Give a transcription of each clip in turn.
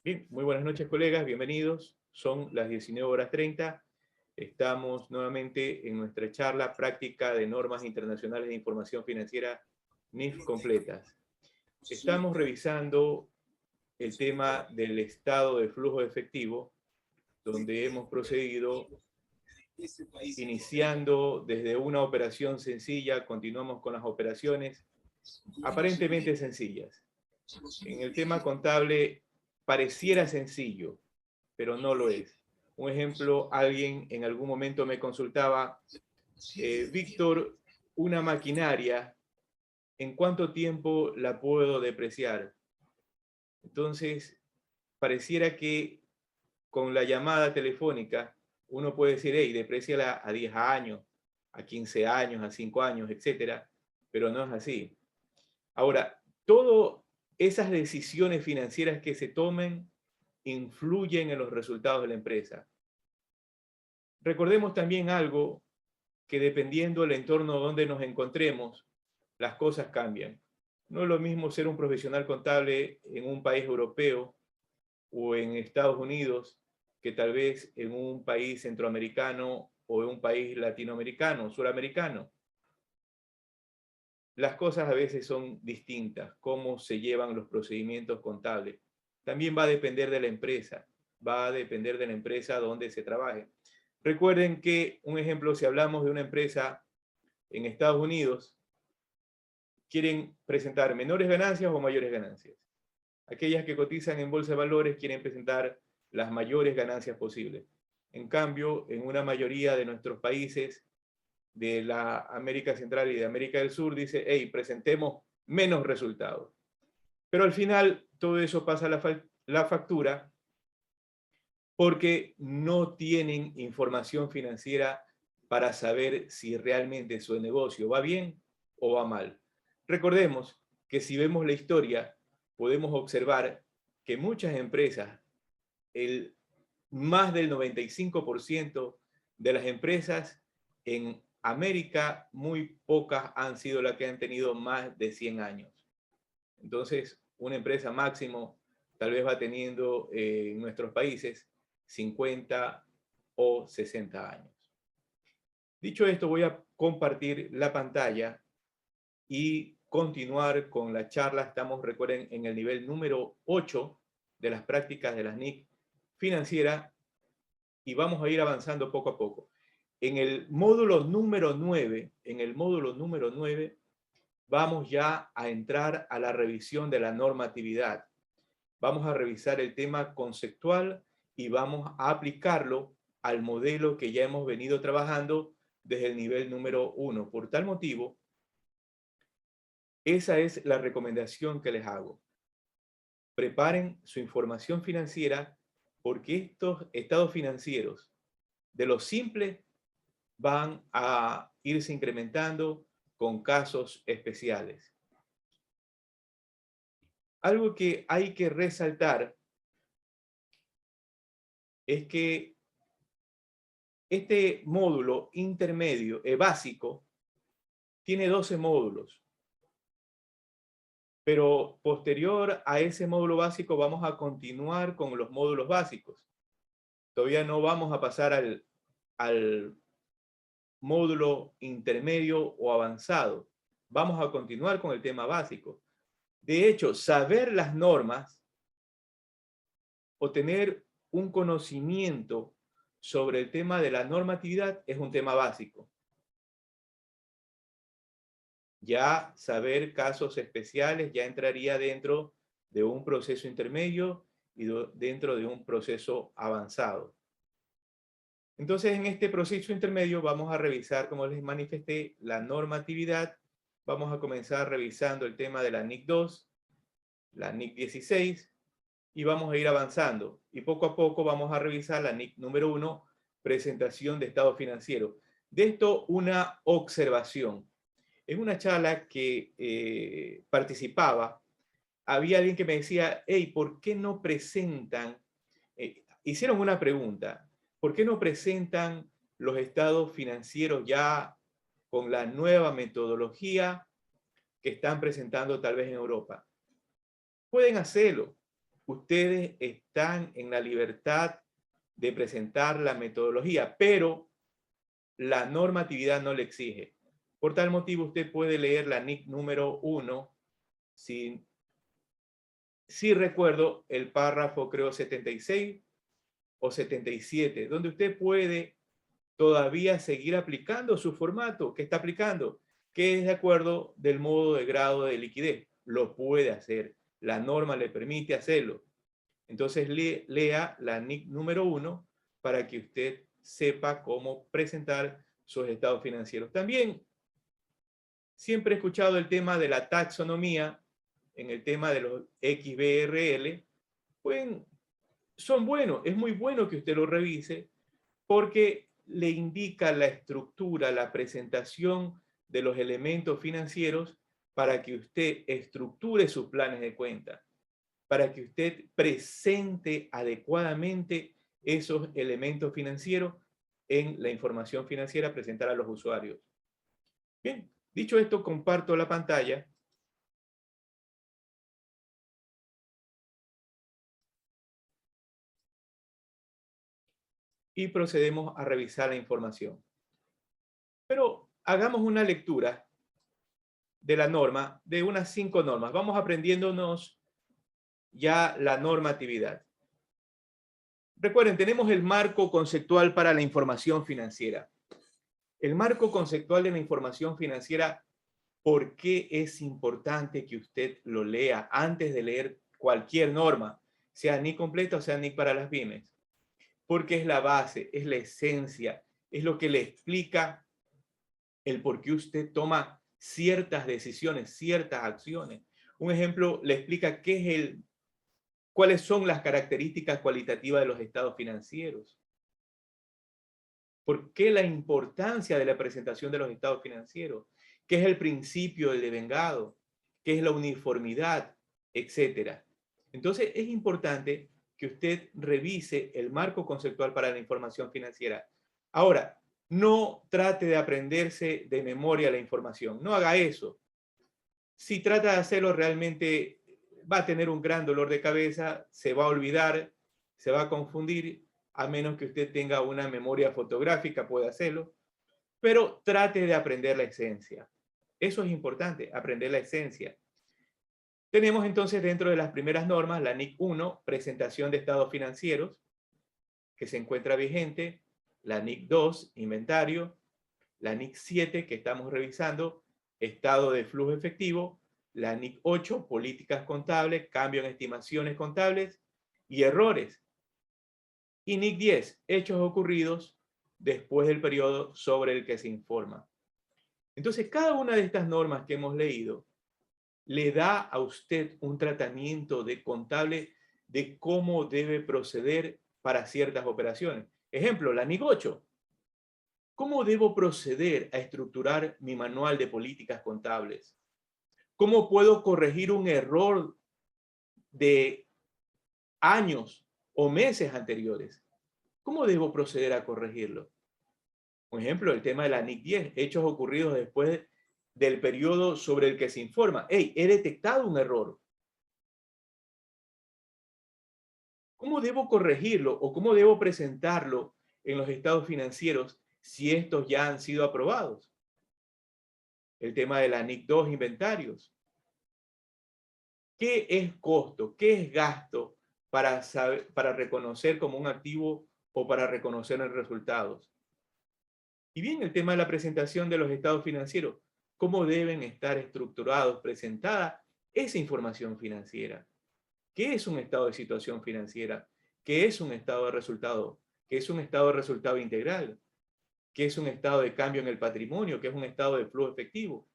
Bien, muy buenas noches, colegas, bienvenidos. Son las 19:30. Estamos nuevamente en nuestra charla práctica de normas internacionales de información financiera NIF completas. Estamos revisando el tema del estado de flujo de efectivo, donde hemos procedido iniciando desde una operación sencilla, continuamos con las operaciones aparentemente sencillas. En el tema contable pareciera sencillo, pero no lo es. Un ejemplo, alguien en algún momento me consultaba, Víctor, una maquinaria, ¿en cuánto tiempo la puedo depreciar? Entonces, pareciera que con la llamada telefónica uno puede decir, hey, depréciala a 10 años, a 15 años, a 5 años, etcétera, pero no es así. Ahora, todas esas decisiones financieras que se tomen influyen en los resultados de la empresa. Recordemos también algo, que dependiendo del entorno donde nos encontremos, las cosas cambian. No es lo mismo ser un profesional contable en un país europeo o en Estados Unidos que tal vez en un país centroamericano o en un país latinoamericano, suramericano. Las cosas a veces son distintas, cómo se llevan los procedimientos contables. También va a depender de la empresa, va a depender de la empresa donde se trabaje. Recuerden que, un ejemplo, si hablamos de una empresa en Estados Unidos, quieren presentar menores ganancias o mayores ganancias. Aquellas que cotizan en bolsa de valores quieren presentar las mayores ganancias posibles. En cambio, en una mayoría de nuestros países de la América Central y de América del Sur dice, hey, presentemos menos resultados. Pero al final todo eso pasa a la factura porque no tienen información financiera para saber si realmente su negocio va bien o va mal. Recordemos que si vemos la historia, podemos observar que muchas empresas, más del 95% de las empresas en América, muy pocas han sido las que han tenido más de 100 años. Entonces, una empresa máximo tal vez va teniendo en nuestros países 50 o 60 años. Dicho esto, voy a compartir la pantalla y continuar con la charla. Estamos, recuerden, en el nivel número 8 de las prácticas de las NIC financiera y vamos a ir avanzando poco a poco. En el módulo número 9, vamos ya a entrar a la revisión de la normatividad. Vamos a revisar el tema conceptual y vamos a aplicarlo al modelo que ya hemos venido trabajando desde el nivel número 1. Por tal motivo, esa es la recomendación que les hago. Preparen su información financiera porque estos estados financieros de los simples van a irse incrementando con casos especiales. Algo que hay que resaltar es que este módulo intermedio, básico, tiene 12 módulos. Pero posterior a ese módulo básico vamos a continuar con los módulos básicos. Todavía no vamos a pasar al módulo intermedio o avanzado. Vamos a continuar con el tema básico. De hecho, saber las normas o tener un conocimiento sobre el tema de la normatividad es un tema básico. Ya saber casos especiales ya entraría dentro de un proceso intermedio y dentro de un proceso avanzado. Entonces, en este proceso intermedio vamos a revisar, como les manifesté, la normatividad. Vamos a comenzar revisando el tema de la NIC 2, la NIC 16, y vamos a ir avanzando. Y poco a poco vamos a revisar la NIC número 1, presentación de estado financiero. De esto, una observación. En una charla que participaba, había alguien que me decía, hey, ¿por qué no presentan? Hicieron una pregunta, ¿por qué no presentan los estados financieros ya con la nueva metodología que están presentando tal vez en Europa? Pueden hacerlo, ustedes están en la libertad de presentar la metodología, pero la normatividad no le exige. Por tal motivo, usted puede leer la NIC número 1, si recuerdo el párrafo, creo, 76 o 77, donde usted puede todavía seguir aplicando su formato que está aplicando, que es de acuerdo del modo de grado de liquidez. Lo puede hacer. La norma le permite hacerlo. Entonces lea la NIC número 1 para que usted sepa cómo presentar sus estados financieros. También siempre he escuchado el tema de la taxonomía en el tema de los XBRL. Pues son buenos, es muy bueno que usted lo revise porque le indica la estructura, la presentación de los elementos financieros para que usted estructure sus planes de cuenta, para que usted presente adecuadamente esos elementos financieros en la información financiera a presentar a los usuarios. Bien, dicho esto, comparto la pantalla. Y procedemos a revisar la información. Pero hagamos una lectura de la norma, de unas 5 normas. Vamos aprendiéndonos ya la normatividad. Recuerden, tenemos el marco conceptual para la información financiera. El marco conceptual de la información financiera, ¿por qué es importante que usted lo lea antes de leer cualquier norma, sea NIC completa o sea NIC para las pymes? Porque es la base, es la esencia, es lo que le explica el por qué usted toma ciertas decisiones, ciertas acciones. Un ejemplo le explica cuáles son las características cualitativas de los estados financieros. ¿Por qué la importancia de la presentación de los estados financieros? ¿Qué es el principio del devengado? ¿Qué es la uniformidad? Etcétera. Entonces es importante que usted revise el marco conceptual para la información financiera. Ahora, no trate de aprenderse de memoria la información. No haga eso. Si trata de hacerlo, realmente va a tener un gran dolor de cabeza, se va a olvidar, se va a confundir, a menos que usted tenga una memoria fotográfica, puede hacerlo, pero trate de aprender la esencia. Eso es importante, aprender la esencia. Tenemos entonces dentro de las primeras normas la NIC 1, presentación de estados financieros, que se encuentra vigente, la NIC 2, inventario, la NIC 7, que estamos revisando, estado de flujo efectivo, la NIC 8, políticas contables, cambio en estimaciones contables y errores. Y NIC 10, hechos ocurridos después del periodo sobre el que se informa. Entonces, cada una de estas normas que hemos leído le da a usted un tratamiento de contable de cómo debe proceder para ciertas operaciones. Ejemplo, la NIC 8. ¿Cómo debo proceder a estructurar mi manual de políticas contables? ¿Cómo puedo corregir un error de años o meses anteriores? ¿Cómo debo proceder a corregirlo? Por ejemplo, el tema de la NIC 10, hechos ocurridos después del periodo sobre el que se informa. Hey, he detectado un error. ¿Cómo debo corregirlo o cómo debo presentarlo en los estados financieros si estos ya han sido aprobados? El tema de la NIC 2, inventarios. ¿Qué es costo? ¿Qué es gasto para reconocer como un activo o para reconocer en resultados? Y bien, el tema de la presentación de los estados financieros. ¿Cómo deben estar estructurados, presentada esa información financiera? ¿Qué es un estado de situación financiera? ¿Qué es un estado de resultado? ¿Qué es un estado de resultado integral? ¿Qué es un estado de cambio en el patrimonio? ¿Qué es un estado de flujo efectivo?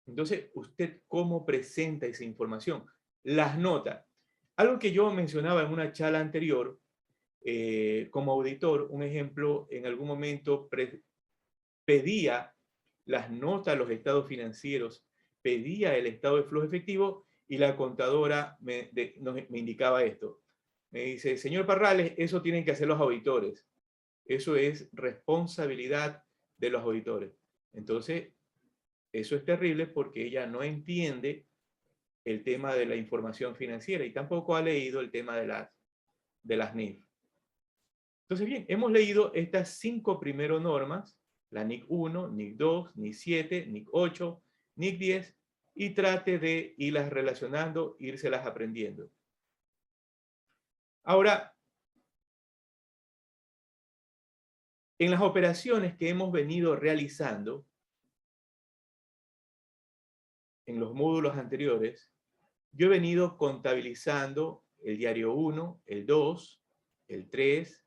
Entonces, ¿usted cómo presenta esa información? Las notas. Algo que yo mencionaba en una charla anterior, como auditor, un ejemplo, en algún momento pedía las notas, los estados financieros, pedía el estado de flujo efectivo y la contadora me indicaba esto. Me dice, señor Parrales, eso tienen que hacer los auditores. Eso es responsabilidad de los auditores. Entonces, eso es terrible porque ella no entiende el tema de la información financiera y tampoco ha leído el tema de las NIF. Entonces, bien, hemos leído estas 5 primeras normas, la NIC 1, NIC 2, NIC 7, NIC 8, NIC 10, y trate de irlas relacionando, írselas aprendiendo. Ahora, en las operaciones que hemos venido realizando, en los módulos anteriores, yo he venido contabilizando el diario 1, el 2, el 3,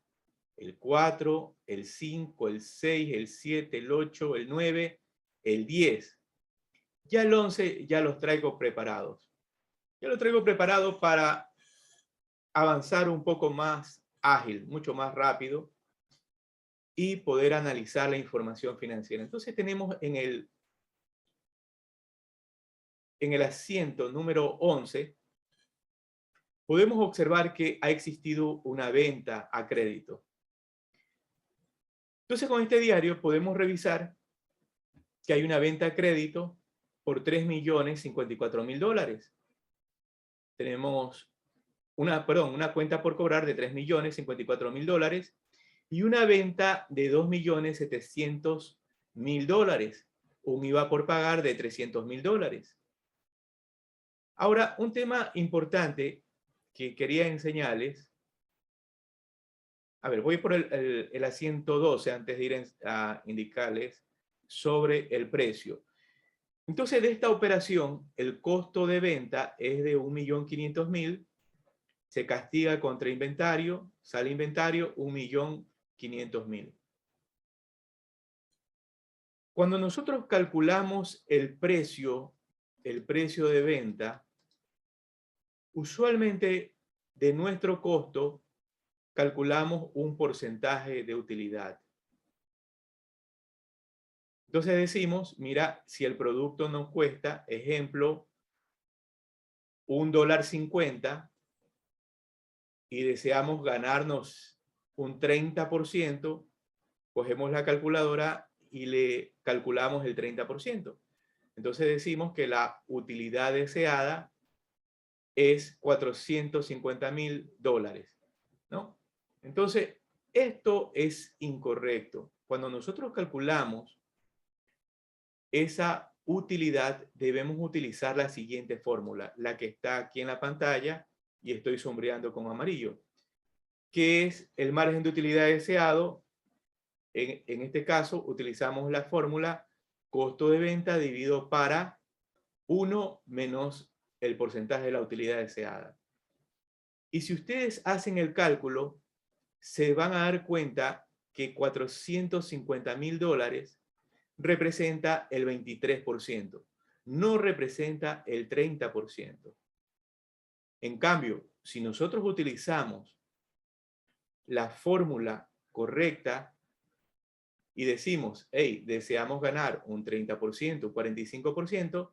el 4, el 5, el 6, el 7, el 8, el 9, el 10. Ya el 11 ya los traigo preparados. Ya lo traigo preparado para avanzar un poco más ágil, mucho más rápido y poder analizar la información financiera. Entonces tenemos en el asiento número 11, podemos observar que ha existido una venta a crédito. Entonces con este diario podemos revisar que hay una venta a crédito por $3.054.000. Tenemos una cuenta por cobrar de $3.054.000 y una venta de $2.700.000, un IVA por pagar de $300.000. Ahora, un tema importante que quería enseñarles, a ver, voy por el asiento 12 antes de ir a indicarles sobre el precio. Entonces, de esta operación, el costo de venta es de $1.500.000, se castiga contra inventario, sale inventario $1.500.000. Cuando nosotros calculamos el precio de venta, usualmente de nuestro costo calculamos un porcentaje de utilidad. Entonces decimos, mira, si el producto nos cuesta, ejemplo, $1.50 y deseamos ganarnos un 30%, cogemos la calculadora y le calculamos el 30%. Entonces decimos que la utilidad deseada es $450.000, ¿no? Entonces, esto es incorrecto. Cuando nosotros calculamos esa utilidad, debemos utilizar la siguiente fórmula, la que está aquí en la pantalla y estoy sombreando con amarillo, que es el margen de utilidad deseado. En este caso, utilizamos la fórmula costo de venta dividido para 1 menos el porcentaje de la utilidad deseada. Y si ustedes hacen el cálculo, se van a dar cuenta que $450.000 representa el 23%, no representa el 30%. En cambio, si nosotros utilizamos la fórmula correcta y decimos, hey, deseamos ganar un 30%, un 45%,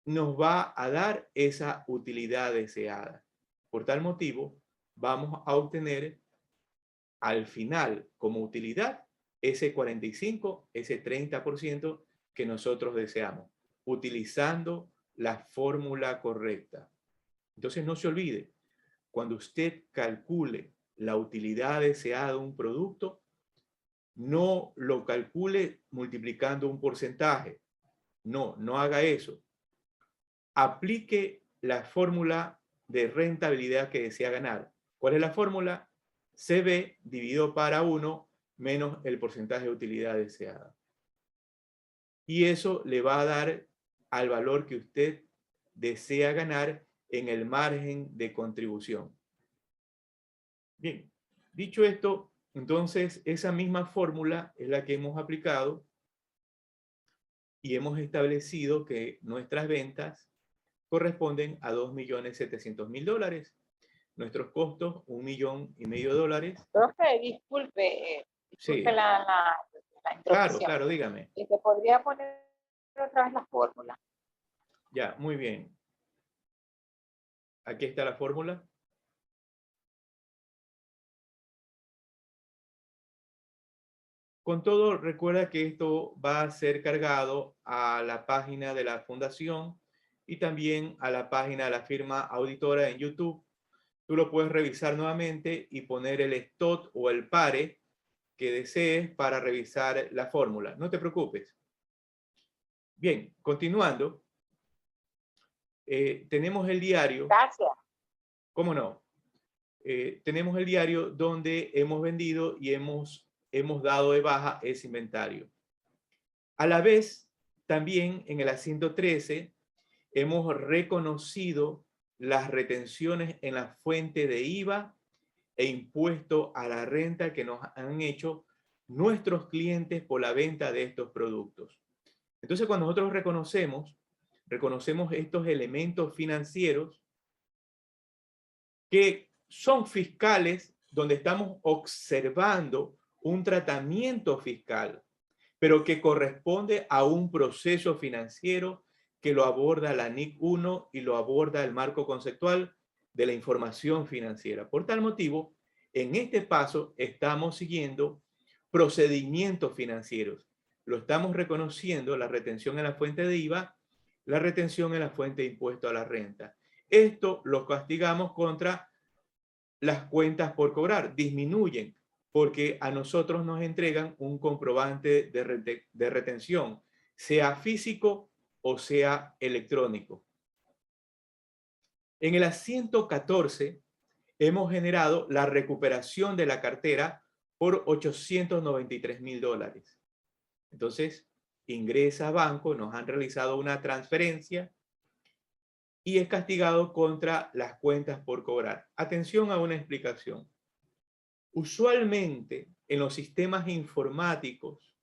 nos va a dar esa utilidad deseada. Por tal motivo, vamos a obtener al final como utilidad ese 45, ese 30% que nosotros deseamos, utilizando la fórmula correcta. Entonces no se olvide, cuando usted calcule la utilidad deseada de un producto, no lo calcule multiplicando un porcentaje. No, no haga eso. Aplique la fórmula de rentabilidad que desea ganar. ¿Cuál es la fórmula? CB dividido para 1 menos el porcentaje de utilidad deseada. Y eso le va a dar al valor que usted desea ganar en el margen de contribución. Bien, dicho esto, entonces esa misma fórmula es la que hemos aplicado y hemos establecido que nuestras ventas corresponden a $2.700.000. Nuestros costos, $1.500.000. Profe, disculpe Sí, la claro, introducción. claro, dígame. ¿Y te podría poner otra vez la fórmula? Ya, muy bien. Aquí está la fórmula. Con todo, recuerda que esto va a ser cargado a la página de la fundación y también a la página de la firma auditora en YouTube. Tú lo puedes revisar nuevamente y poner el STOT o el PARE que desees para revisar la fórmula. No te preocupes. Bien, continuando. Tenemos el diario. Gracias. ¿Cómo no? Tenemos el diario donde hemos vendido y hemos dado de baja ese inventario. A la vez, también en el asiento 13, hemos reconocido las retenciones en la fuente de IVA e impuesto a la renta que nos han hecho nuestros clientes por la venta de estos productos. Entonces, cuando nosotros reconocemos estos elementos financieros que son fiscales, donde estamos observando un tratamiento fiscal, pero que corresponde a un proceso financiero que lo aborda la NIC 1 y lo aborda el marco conceptual de la información financiera. Por tal motivo, en este paso estamos siguiendo procedimientos financieros. Lo estamos reconociendo, la retención en la fuente de IVA, la retención en la fuente de impuesto a la renta. Esto lo castigamos contra las cuentas por cobrar, disminuyen porque a nosotros nos entregan un comprobante de retención, sea físico o sea electrónico. En el asiento 14 hemos generado la recuperación de la cartera por $893,000. Entonces, ingresa a banco, nos han realizado una transferencia y es castigado contra las cuentas por cobrar. Atención a una explicación. Usualmente en los sistemas informáticos,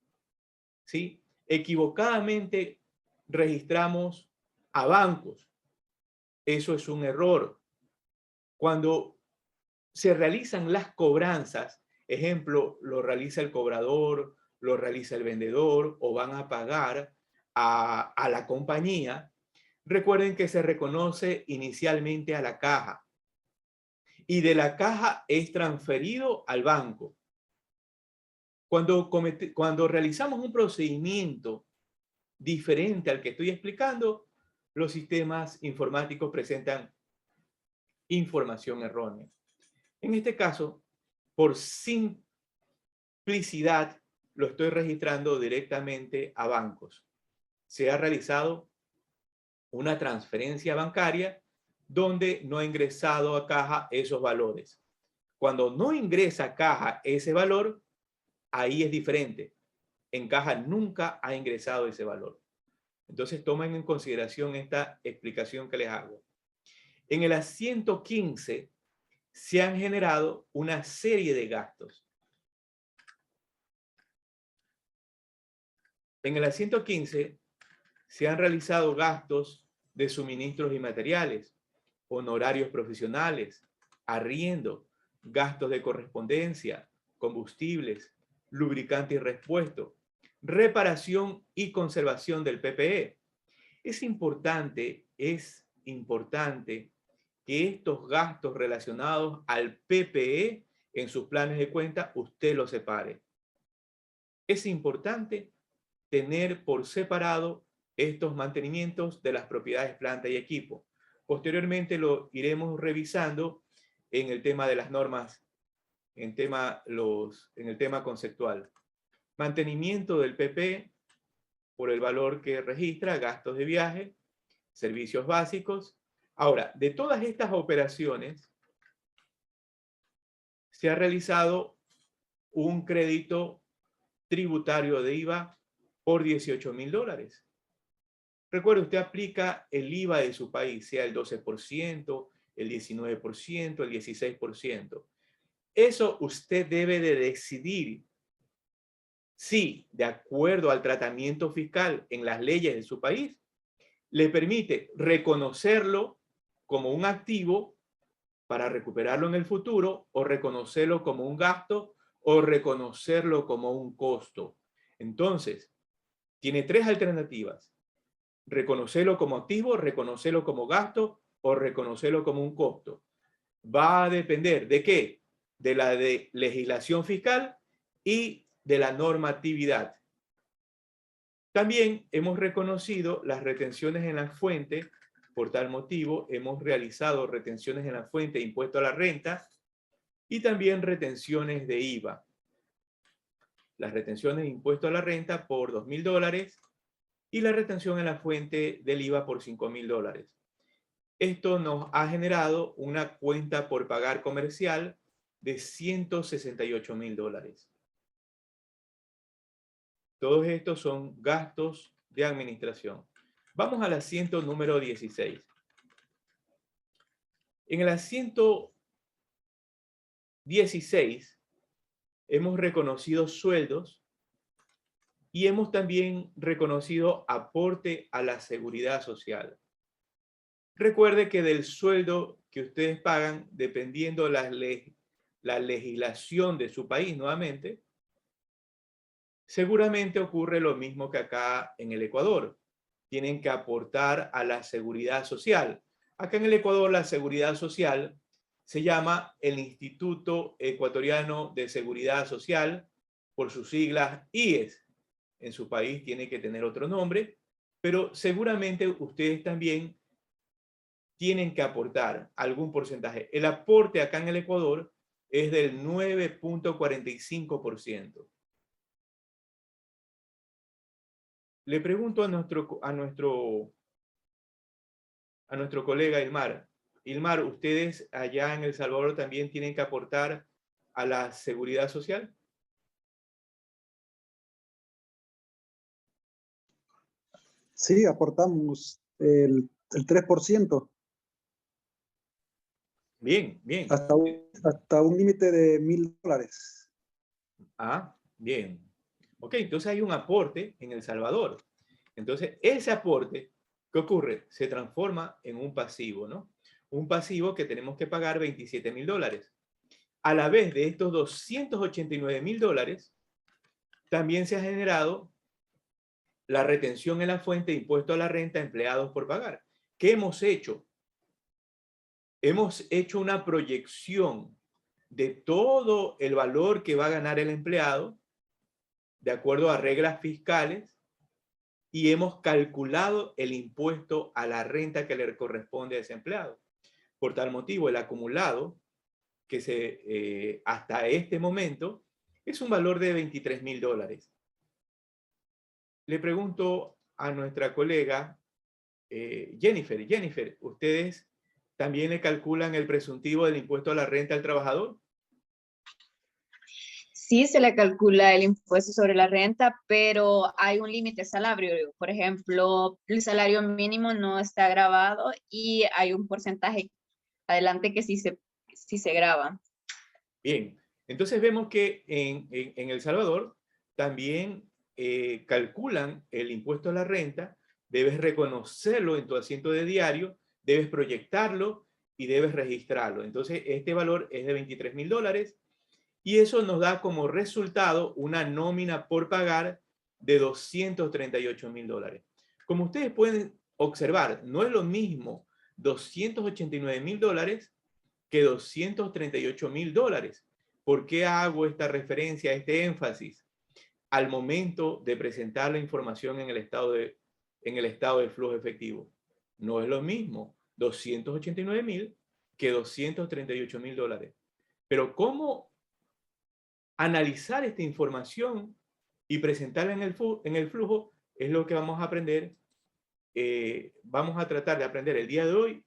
¿sí?, equivocadamente registramos a bancos. Eso es un error. Cuando se realizan las cobranzas, ejemplo, lo realiza el cobrador, lo realiza el vendedor o van a pagar a la compañía, recuerden que se reconoce inicialmente a la caja y de la caja es transferido al banco. Cuando realizamos un procedimiento diferente al que estoy explicando, los sistemas informáticos presentan información errónea. En este caso, por simplicidad, lo estoy registrando directamente a bancos. Se ha realizado una transferencia bancaria donde no ha ingresado a caja esos valores. Cuando no ingresa a caja ese valor, ahí es diferente. En caja nunca ha ingresado ese valor. Entonces tomen en consideración esta explicación que les hago. En el asiento 15 se han generado una serie de gastos. En el asiento 15 se han realizado gastos de suministros y materiales, honorarios profesionales, arriendo, gastos de correspondencia, combustibles, lubricante y repuesto, reparación y conservación del PPE. Es importante que estos gastos relacionados al PPE en sus planes de cuenta usted los separe. Es importante tener por separado estos mantenimientos de las propiedades, planta y equipo. Posteriormente lo iremos revisando en el tema de las normas, en el tema conceptual. Mantenimiento del PP por el valor que registra, gastos de viaje, servicios básicos. Ahora, de todas estas operaciones, se ha realizado un crédito tributario de IVA por $18,000. Recuerde, usted aplica el IVA de su país, sea el 12%, el 19%, el 16%. Eso usted debe de decidir si, de acuerdo al tratamiento fiscal en las leyes de su país, le permite reconocerlo como un activo para recuperarlo en el futuro o reconocerlo como un gasto o reconocerlo como un costo. Entonces, tiene tres alternativas: reconocerlo como activo, reconocerlo como gasto o reconocerlo como un costo. Va a depender ¿de qué? De la legislación fiscal y de la normatividad. También hemos reconocido las retenciones en la fuente Por tal motivo, hemos realizado retenciones en la fuente de impuesto a la renta y también retenciones de IVA. Las retenciones de impuesto a la renta por $2.000 y la retención en la fuente del IVA por $5.000. Esto nos ha generado una cuenta por pagar comercial de $168.000. Todos estos son gastos de administración. Vamos al asiento número 16. En el asiento 16 hemos reconocido sueldos y hemos también reconocido aporte a la seguridad social. Recuerde que del sueldo que ustedes pagan, dependiendo la legislación de su país nuevamente, seguramente ocurre lo mismo que acá en el Ecuador. Tienen que aportar a la seguridad social. Acá en el Ecuador la seguridad social se llama el Instituto Ecuatoriano de Seguridad Social, por sus siglas IES. En su país tiene que tener otro nombre, pero seguramente ustedes también tienen que aportar algún porcentaje. El aporte acá en el Ecuador es del 9.45%. Le pregunto a nuestro colega Ilmar. Ilmar, ¿ustedes allá en El Salvador también tienen que aportar a la seguridad social? Sí, aportamos el 3%, Bien, bien. hasta un límite de $1.000. Ah, bien. Ok, entonces hay un aporte en El Salvador. Entonces, ese aporte, ¿qué ocurre? Se transforma en un pasivo, ¿no? Un pasivo que tenemos que pagar $27.000. A la vez de estos $289.000, también se ha generado la retención en la fuente de impuesto a la renta empleados por pagar. ¿Qué hemos hecho? Hemos hecho una proyección de todo el valor que va a ganar el empleado de acuerdo a reglas fiscales y hemos calculado el impuesto a la renta que le corresponde a ese empleado. Por tal motivo, el acumulado que hasta este momento es un valor de $23.000. Le pregunto a nuestra colega Jennifer. Jennifer, ¿ustedes también le calculan el presuntivo del impuesto a la renta al trabajador? Sí se le calcula el impuesto sobre la renta, pero hay un límite salario. Por ejemplo, el salario mínimo no está grabado y hay un porcentaje adelante que sí se graba. Bien, entonces vemos que en El Salvador también calculan el impuesto a la renta, debes reconocerlo en tu asiento de diario, debes proyectarlo y debes registrarlo. Entonces este valor es de $23.000 y eso nos da como resultado una nómina por pagar de $238.000. Como ustedes pueden observar, no es lo mismo $289.000 que $238.000. ¿Por qué hago esta referencia, este énfasis? Al momento de presentar la información en el estado de flujo efectivo. No es lo mismo 289.000 que $238.000. Pero ¿cómo analizar esta información y presentarla en el flujo? Es lo que vamos a aprender. Vamos a tratar de aprender el día de hoy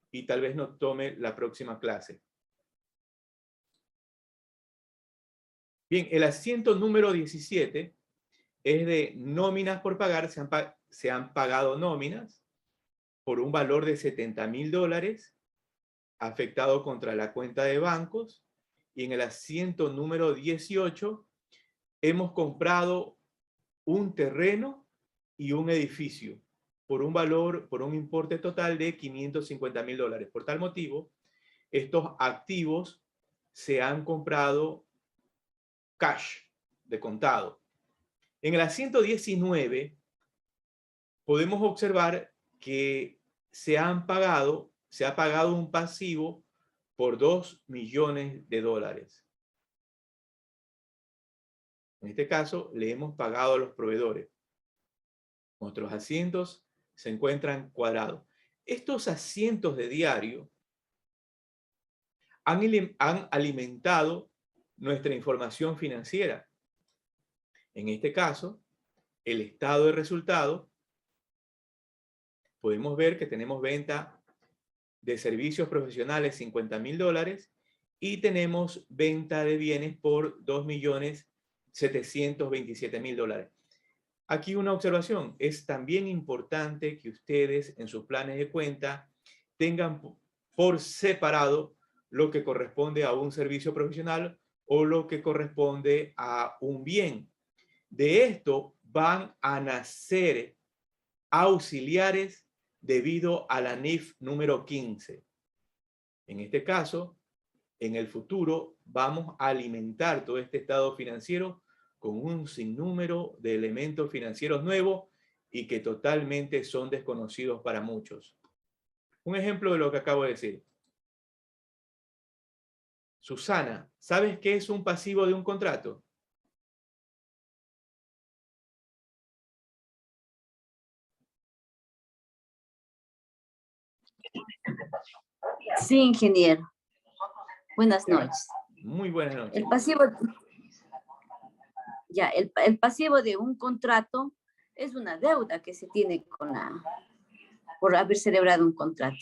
y tal vez nos tome la próxima clase. Bien, el asiento número 17 es de nóminas por pagar. Se han pagado nóminas por un valor de $70.000 afectado contra la cuenta de bancos. Y en el asiento número 18 hemos comprado un terreno y un edificio por un importe total de $550.000. Por tal motivo, estos activos se han comprado cash, de contado. En el asiento 19 podemos observar que se ha pagado un pasivo por $2 millones. En este caso, le hemos pagado a los proveedores. Nuestros asientos se encuentran cuadrados. Estos asientos de diario han alimentado nuestra información financiera. En este caso, el estado de resultado, podemos ver que tenemos venta de servicios profesionales $50,000 y tenemos venta de bienes por $2,727,000. Aquí una observación, es también importante que ustedes en sus planes de cuenta tengan por separado lo que corresponde a un servicio profesional o lo que corresponde a un bien. De esto van a nacer auxiliares debido a la NIF número 15. En este caso, en el futuro vamos a alimentar todo este estado financiero con un sinnúmero de elementos financieros nuevos y que totalmente son desconocidos para muchos. Un ejemplo de lo que acabo de decir. Susana, ¿sabes qué es un pasivo de un contrato? Sí, ingeniero. Buenas noches. Muy buenas noches. El pasivo de un contrato es una deuda que se tiene por haber celebrado un contrato.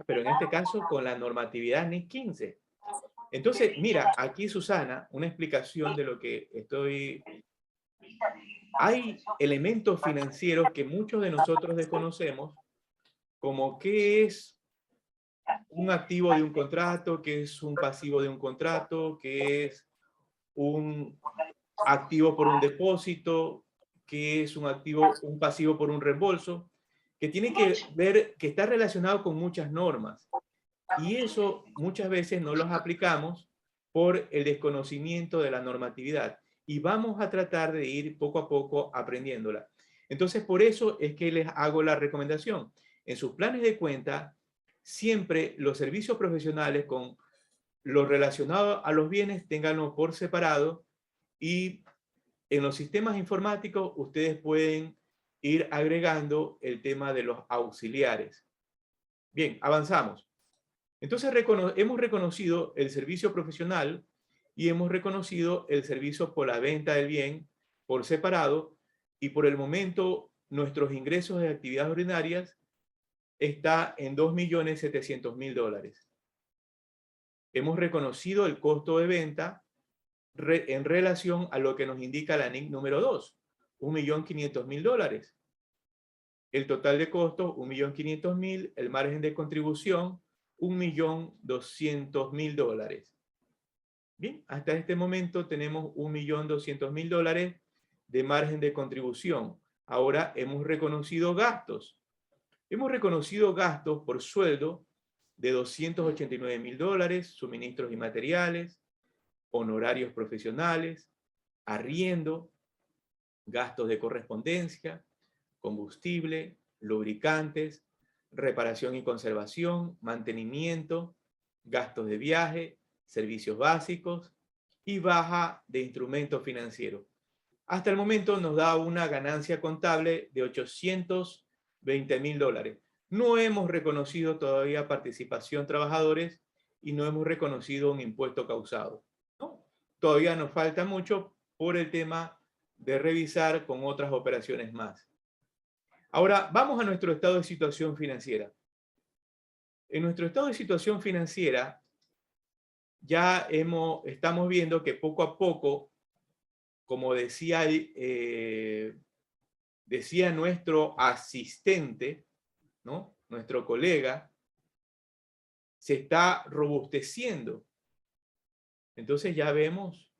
Pero en este caso con la normatividad NIF 15. Entonces, mira, aquí Susana, una explicación de lo que estoy... Hay elementos financieros que muchos de nosotros desconocemos, como qué es un activo de un contrato, qué es un pasivo de un contrato, qué es un activo por un depósito, qué es un pasivo por un reembolso, que tiene que ver, que está relacionado con muchas normas. Y eso muchas veces no los aplicamos por el desconocimiento de la normatividad. Y vamos a tratar de ir poco a poco aprendiéndola. Entonces, por eso es que les hago la recomendación. En sus planes de cuenta, siempre los servicios profesionales con lo relacionado a los bienes, ténganlo por separado y en los sistemas informáticos ustedes pueden ir agregando el tema de los auxiliares. Bien, avanzamos. Entonces hemos reconocido el servicio profesional y hemos reconocido el servicio por la venta del bien por separado y por el momento nuestros ingresos de actividades ordinarias está en $2,700,000. Hemos reconocido el costo de venta en relación a lo que nos indica la NIC número 2, $1,500,000. El total de costos, $1,500,000, el margen de contribución, $1,200,000. Bien, hasta este momento tenemos $1,200,000 de margen de contribución. Ahora hemos reconocido gastos. Hemos reconocido gastos por sueldo de $289,000, suministros y materiales, honorarios profesionales, arriendo, gastos de correspondencia, combustible, lubricantes, reparación y conservación, mantenimiento, gastos de viaje, servicios básicos y baja de instrumentos financieros. Hasta el momento nos da una ganancia contable de $820,000. No hemos reconocido todavía participación trabajadores y no hemos reconocido un impuesto causado, ¿no? Todavía nos falta mucho por el tema de revisar con otras operaciones más. Ahora, vamos a nuestro estado de situación financiera. En nuestro estado de situación financiera, ya estamos viendo que poco a poco, como decía nuestro asistente, ¿no? Nuestro colega, se está robusteciendo. Entonces ya vemos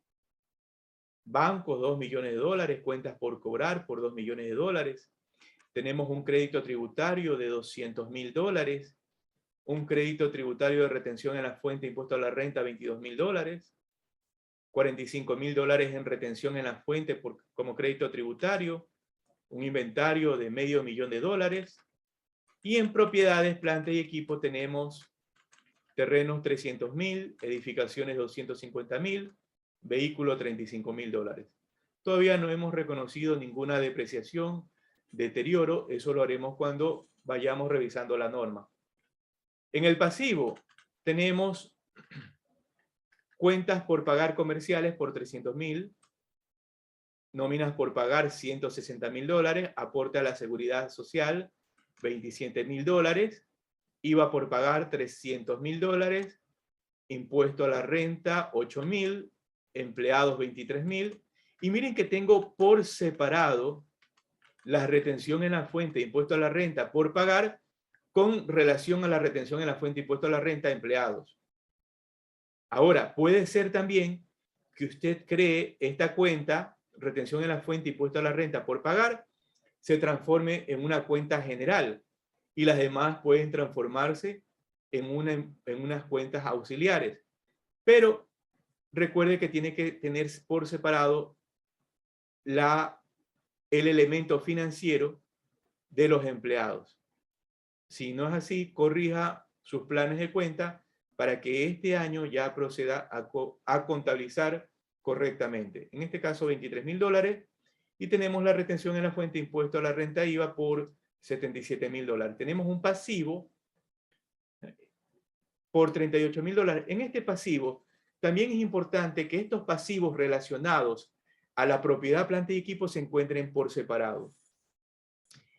bancos, $2 millones, cuentas por cobrar por $2 millones. Tenemos un crédito tributario de $200,000, un crédito tributario de retención en la fuente de impuesto a la renta, $22,000, $45,000 en retención en la fuente como crédito tributario, un inventario de $500,000, y en propiedades, planta y equipo tenemos terrenos $300,000, edificaciones $250,000, vehículo $35,000. Todavía no hemos reconocido ninguna depreciación, deterioro, eso lo haremos cuando vayamos revisando la norma. En el pasivo tenemos cuentas por pagar comerciales por 300.000, nóminas por pagar $160.000, aporte a la seguridad social $27.000, IVA por pagar $300.000, impuesto a la renta $8.000, empleados $23.000, y miren que tengo por separado la retención en la fuente de impuesto a la renta por pagar con relación a la retención en la fuente de impuesto a la renta de empleados. Ahora, puede ser también que usted cree esta cuenta, retención en la fuente, impuesto a la renta por pagar, se transforme en una cuenta general y las demás pueden transformarse en unas cuentas auxiliares. Pero recuerde que tiene que tener por separado el elemento financiero de los empleados. Si no es así, corrija sus planes de cuenta para que este año ya proceda a contabilizar correctamente. En este caso, $23.000, y tenemos la retención en la fuente de impuesto a la renta IVA por $77.000. Tenemos un pasivo por $38.000. En este pasivo, también es importante que estos pasivos relacionados a la propiedad, planta y equipo se encuentren por separado.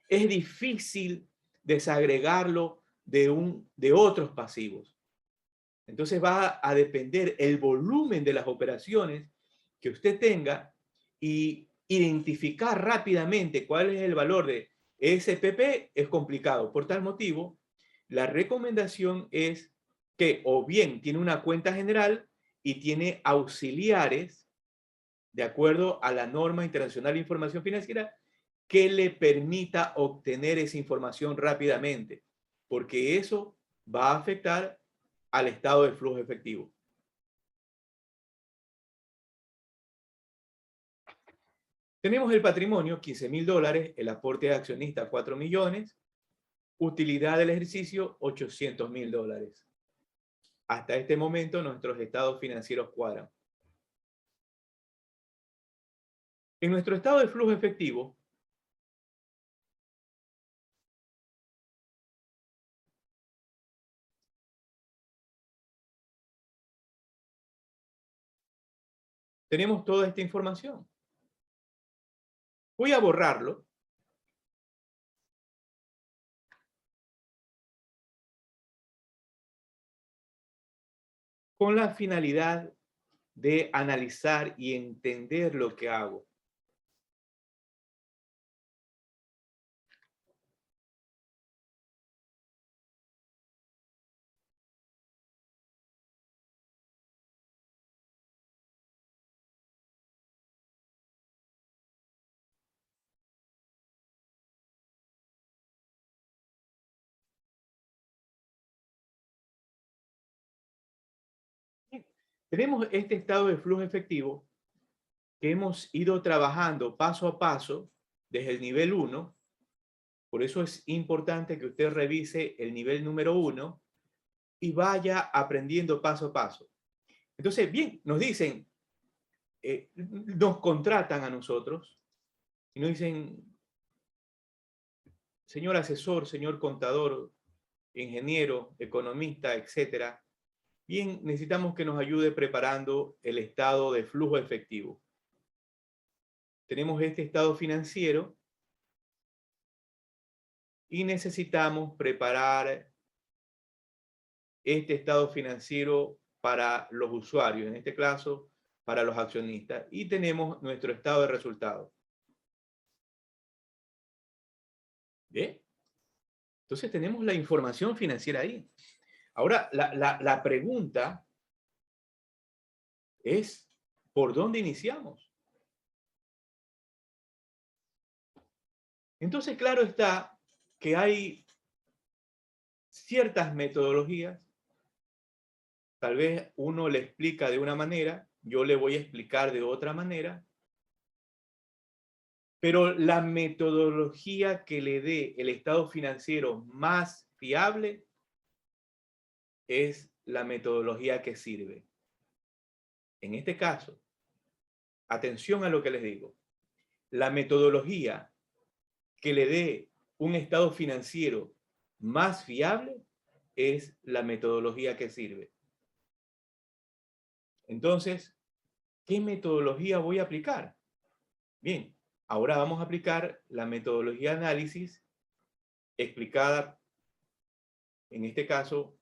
Es difícil desagregarlo de otros pasivos. Entonces va a depender el volumen de las operaciones que usted tenga y identificar rápidamente cuál es el valor de SPP es complicado. Por tal motivo, la recomendación es que o bien tiene una cuenta general y tiene auxiliares de acuerdo a la norma internacional de información financiera que le permita obtener esa información rápidamente, porque eso va a afectar al estado de flujo efectivo. Tenemos el patrimonio, $15.000, el aporte de accionista, 4 millones, utilidad del ejercicio, $800.000. Hasta este momento nuestros estados financieros cuadran. En nuestro estado de flujo efectivo, tenemos toda esta información. Voy a borrarlo. Con la finalidad de analizar y entender lo que hago. Tenemos este estado de flujo efectivo que hemos ido trabajando paso a paso desde el nivel 1. Por eso es importante que usted revise el nivel número 1 y vaya aprendiendo paso a paso. Entonces, bien, nos dicen, nos contratan a nosotros y nos dicen, señor asesor, señor contador, ingeniero, economista, etcétera, bien, necesitamos que nos ayude preparando el estado de flujo efectivo. Tenemos este estado financiero y necesitamos preparar este estado financiero para los usuarios, en este caso, para los accionistas. Y tenemos nuestro estado de resultados. ¿Bien? Entonces tenemos la información financiera ahí. Ahora, la pregunta es, ¿por dónde iniciamos? Entonces, claro está que hay ciertas metodologías. Tal vez uno le explica de una manera, yo le voy a explicar de otra manera, pero la metodología que le dé el estado financiero más fiable es la metodología que sirve. En este caso, atención a lo que les digo, la metodología que le dé un estado financiero más fiable es la metodología que sirve. Entonces, ¿qué metodología voy a aplicar? Bien, ahora vamos a aplicar la metodología de análisis explicada, en este caso,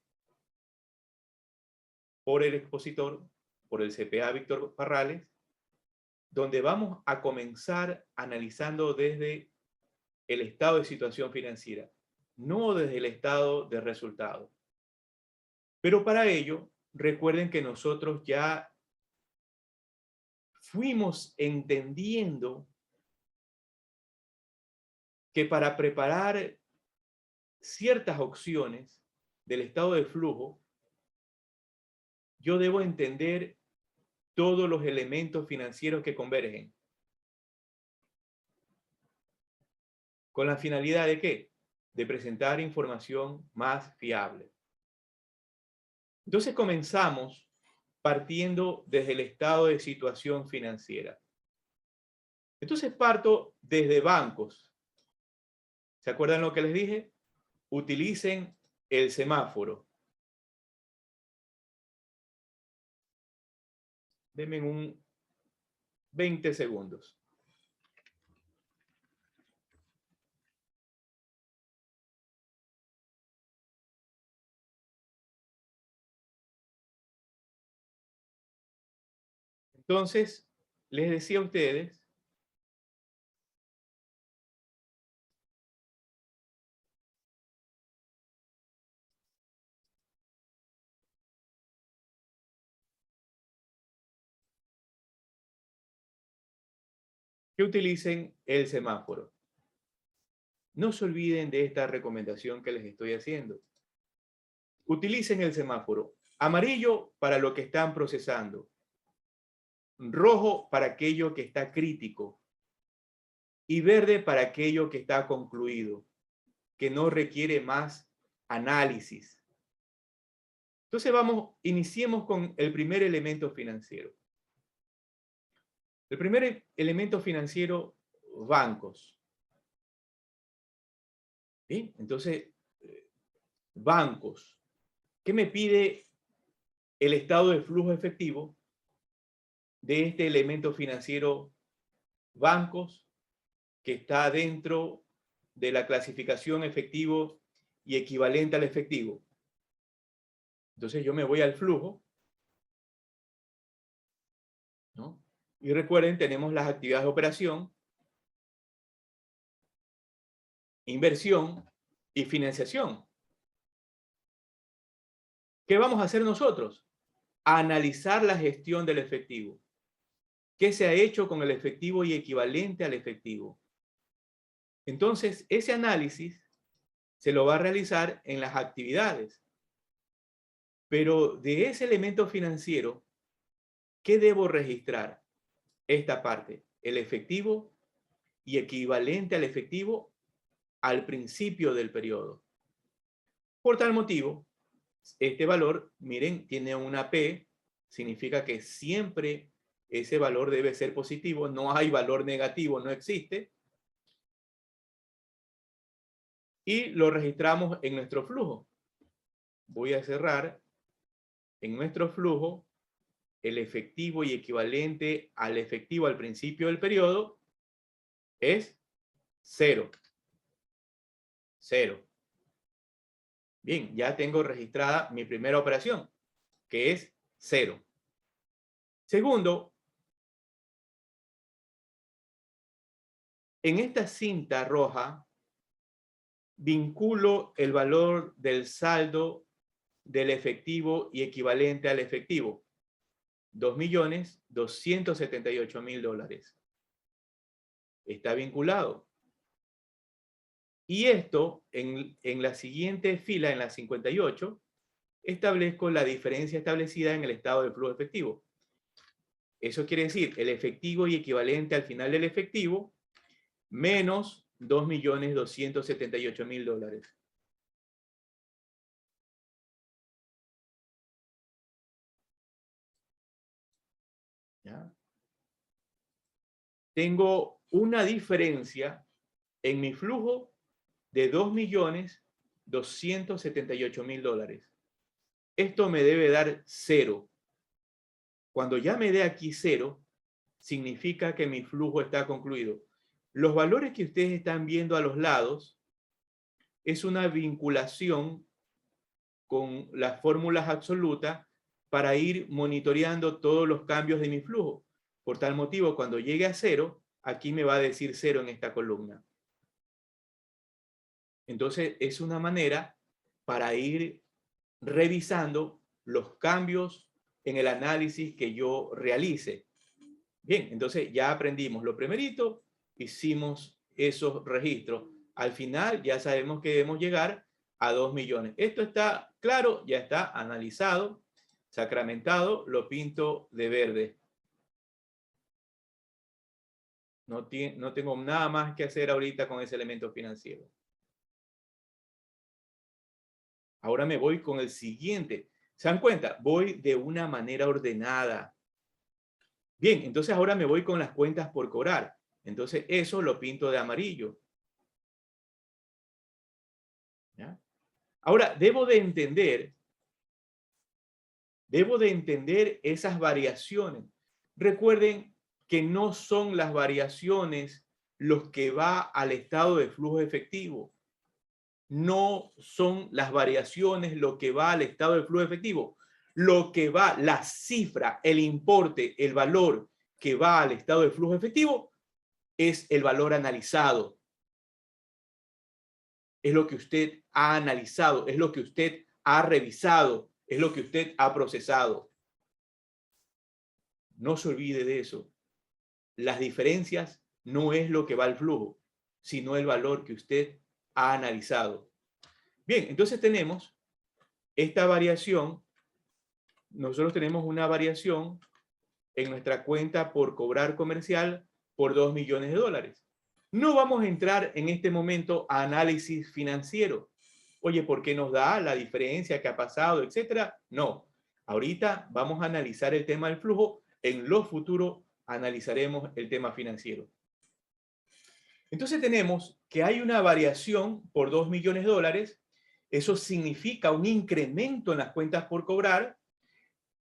por el expositor, por el CPA Víctor Parrales, donde vamos a comenzar analizando desde el estado de situación financiera, no desde el estado de resultado. Pero para ello, recuerden que nosotros ya fuimos entendiendo que para preparar ciertas opciones del estado de flujo, yo debo entender todos los elementos financieros que convergen. ¿Con la finalidad de qué? De presentar información más fiable. Entonces comenzamos partiendo desde el estado de situación financiera. Entonces parto desde bancos. ¿Se acuerdan lo que les dije? Utilicen el semáforo. Denme un 20 segundos. Entonces, les decía a ustedes que utilicen el semáforo. No se olviden de esta recomendación que les estoy haciendo. Utilicen el semáforo. Amarillo para lo que están procesando. Rojo para aquello que está crítico. Y verde para aquello que está concluido, que no requiere más análisis. Entonces iniciemos con el primer elemento financiero. El primer elemento financiero, bancos. ¿Sí? Entonces, bancos. ¿Qué me pide el estado de flujo efectivo de este elemento financiero, bancos, que está dentro de la clasificación efectivo y equivalente al efectivo? Entonces yo me voy al flujo, ¿no? Y recuerden, tenemos las actividades de operación, inversión y financiación. ¿Qué vamos a hacer nosotros? Analizar la gestión del efectivo. ¿Qué se ha hecho con el efectivo y equivalente al efectivo? Entonces, ese análisis se lo va a realizar en las actividades. Pero de ese elemento financiero, ¿qué debo registrar? Esta parte, el efectivo y equivalente al efectivo al principio del periodo. Por tal motivo, este valor, miren, tiene una P, significa que siempre ese valor debe ser positivo, no hay valor negativo, no existe. Y lo registramos en nuestro flujo. Voy a cerrar en nuestro flujo el efectivo y equivalente al efectivo al principio del periodo es 0. 0. Bien, ya tengo registrada mi primera operación, que es 0. Segundo, en esta cinta roja vinculo el valor del saldo del efectivo y equivalente al efectivo. $2.278.000. Está vinculado. Y esto, en la siguiente fila, en la 58, establezco la diferencia establecida en el estado de flujo efectivo. Eso quiere decir el efectivo y equivalente al final del efectivo menos $2.278.000. ¿Ya? Tengo una diferencia en mi flujo de $2.278.000 278.000 dólares. Esto me debe dar 0. Cuando ya me dé aquí 0, significa que mi flujo está concluido. Los valores que ustedes están viendo a los lados es una vinculación con las fórmulas absolutas para ir monitoreando todos los cambios de mi flujo. Por tal motivo, cuando llegue a 0, aquí me va a decir 0 en esta columna. Entonces, es una manera para ir revisando los cambios en el análisis que yo realice. Bien, entonces ya aprendimos lo primerito, hicimos esos registros. Al final ya sabemos que debemos llegar a 2 millones. Esto está claro, ya está analizado, sacramentado, lo pinto de verde. No tengo nada más que hacer ahorita con ese elemento financiero. Ahora me voy con el siguiente. ¿Se dan cuenta? Voy de una manera ordenada. Bien, entonces ahora me voy con las cuentas por cobrar. Entonces eso lo pinto de amarillo. ¿Ya? Ahora, debo de entender esas variaciones. Recuerden que no son las variaciones los que va al estado de flujo efectivo. No son las variaciones lo que va al estado de flujo efectivo. Lo que va, la cifra, el importe, el valor que va al estado de flujo efectivo es el valor analizado. Es lo que usted ha analizado, es lo que usted ha revisado, es lo que usted ha procesado. No se olvide de eso. Las diferencias no es lo que va al flujo, sino el valor que usted ha analizado. Bien, entonces tenemos esta variación. Nosotros tenemos una variación en nuestra cuenta por cobrar comercial por 2 millones de dólares. No vamos a entrar en este momento a análisis financiero. Oye, ¿por qué nos da la diferencia que ha pasado, etcétera? No. Ahorita vamos a analizar el tema del flujo. En lo futuro analizaremos el tema financiero. Entonces tenemos que hay una variación por 2 millones de dólares. Eso significa un incremento en las cuentas por cobrar.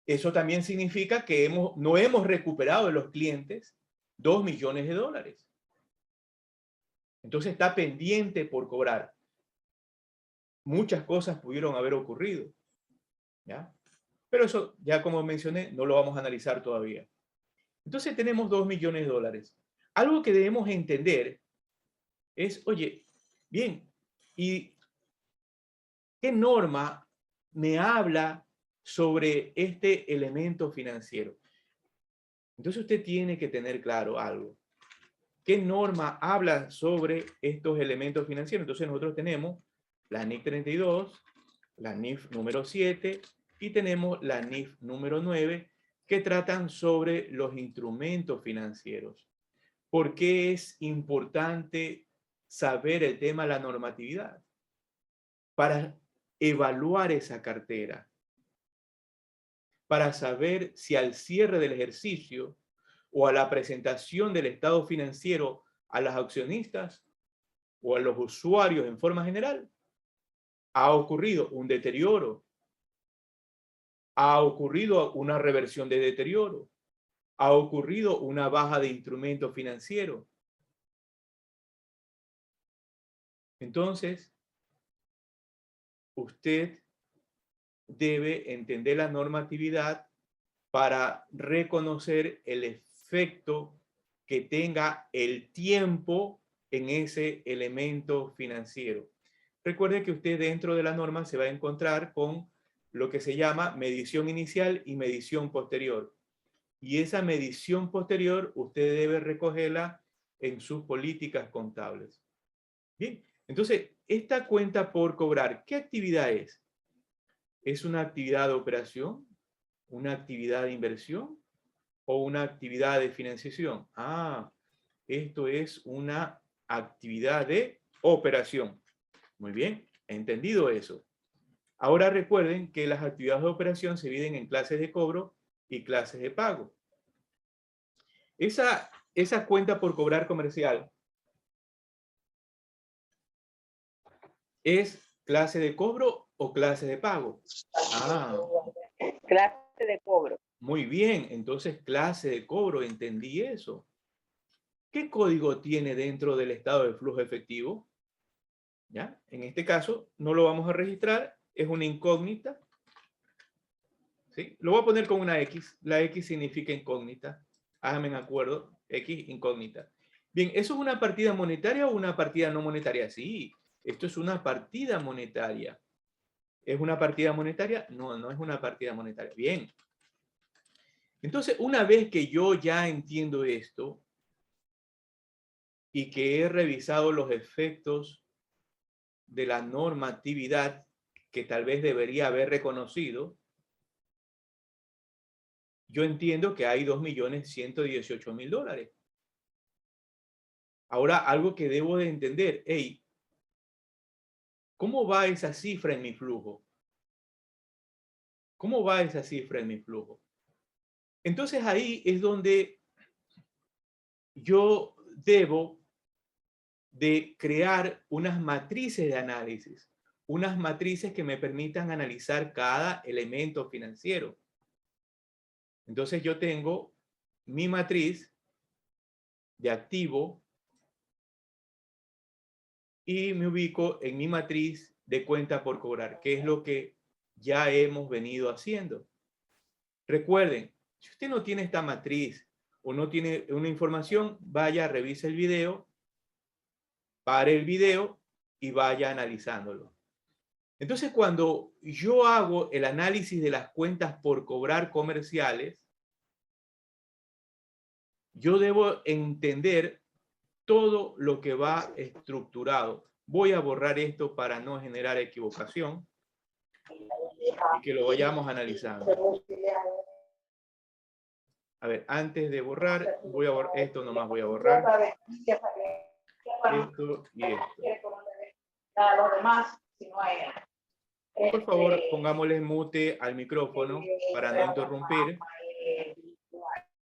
Eso también significa que no hemos recuperado de los clientes 2 millones de dólares. Entonces está pendiente por cobrar. Muchas cosas pudieron haber ocurrido, ¿ya? Pero eso, ya como mencioné, no lo vamos a analizar todavía. Entonces tenemos 2 millones de dólares. Algo que debemos entender es, oye, bien, ¿y qué norma me habla sobre este elemento financiero? Entonces usted tiene que tener claro algo. ¿Qué norma habla sobre estos elementos financieros? Entonces nosotros tenemos la NIF 32, la NIF número 7 y tenemos la NIF número 9 que tratan sobre los instrumentos financieros. ¿Por qué es importante saber el tema de la normatividad? Para evaluar esa cartera, para saber si al cierre del ejercicio o a la presentación del estado financiero a los accionistas o a los usuarios en forma general, ha ocurrido un deterioro, ha ocurrido una reversión de deterioro, ha ocurrido una baja de instrumento financiero. Entonces, usted debe entender la normatividad para reconocer el efecto que tenga el tiempo en ese elemento financiero. Recuerde que usted dentro de la norma se va a encontrar con lo que se llama medición inicial y medición posterior. Y esa medición posterior usted debe recogerla en sus políticas contables. Bien, entonces, esta cuenta por cobrar, ¿qué actividad es? ¿Es una actividad de operación? ¿Una actividad de inversión? ¿O una actividad de financiación? Ah, esto es una actividad de operación. Muy bien, entendido eso. Ahora recuerden que las actividades de operación se dividen en clases de cobro y clases de pago. Esa cuenta por cobrar comercial es ¿Clase de cobro o clase de pago? Ah, Clase de cobro. muy bien. Entonces, clase de cobro, entendí eso. ¿Qué código tiene dentro del estado de flujo efectivo? ¿Ya? En este caso, no lo vamos a registrar. Es una incógnita. ¿Sí? Lo voy a poner con una X. La X significa incógnita. Háganme en acuerdo. X, incógnita. Bien, ¿eso es una partida monetaria o una partida no monetaria? Sí, esto es una partida monetaria. ¿Es una partida monetaria? No, no es una partida monetaria. Bien. Entonces, una vez que yo ya entiendo esto y que he revisado los efectos de la normatividad que tal vez debería haber reconocido, yo entiendo que hay 2.118.000 dólares. Ahora, algo que debo de entender, hey, ¿cómo va esa cifra en mi flujo? ¿Cómo va esa cifra en mi flujo? Entonces ahí es donde yo debo de crear unas matrices de análisis, unas matrices que me permitan analizar cada elemento financiero. Entonces yo tengo mi matriz de activo y me ubico en mi matriz de cuenta por cobrar, que es lo que ya hemos venido haciendo. Recuerden, si usted no tiene esta matriz o no tiene una información, vaya, revise el video, pare el video y vaya analizándolo. Entonces, cuando yo hago el análisis de las cuentas por cobrar comerciales, yo debo entender todo lo que va estructurado. Voy a borrar esto para no generar equivocación y que lo vayamos analizando. A ver, antes de borrar, voy a borrar esto, nomás voy a borrar esto y esto. Por favor, pongámosle mute al micrófono para no interrumpir.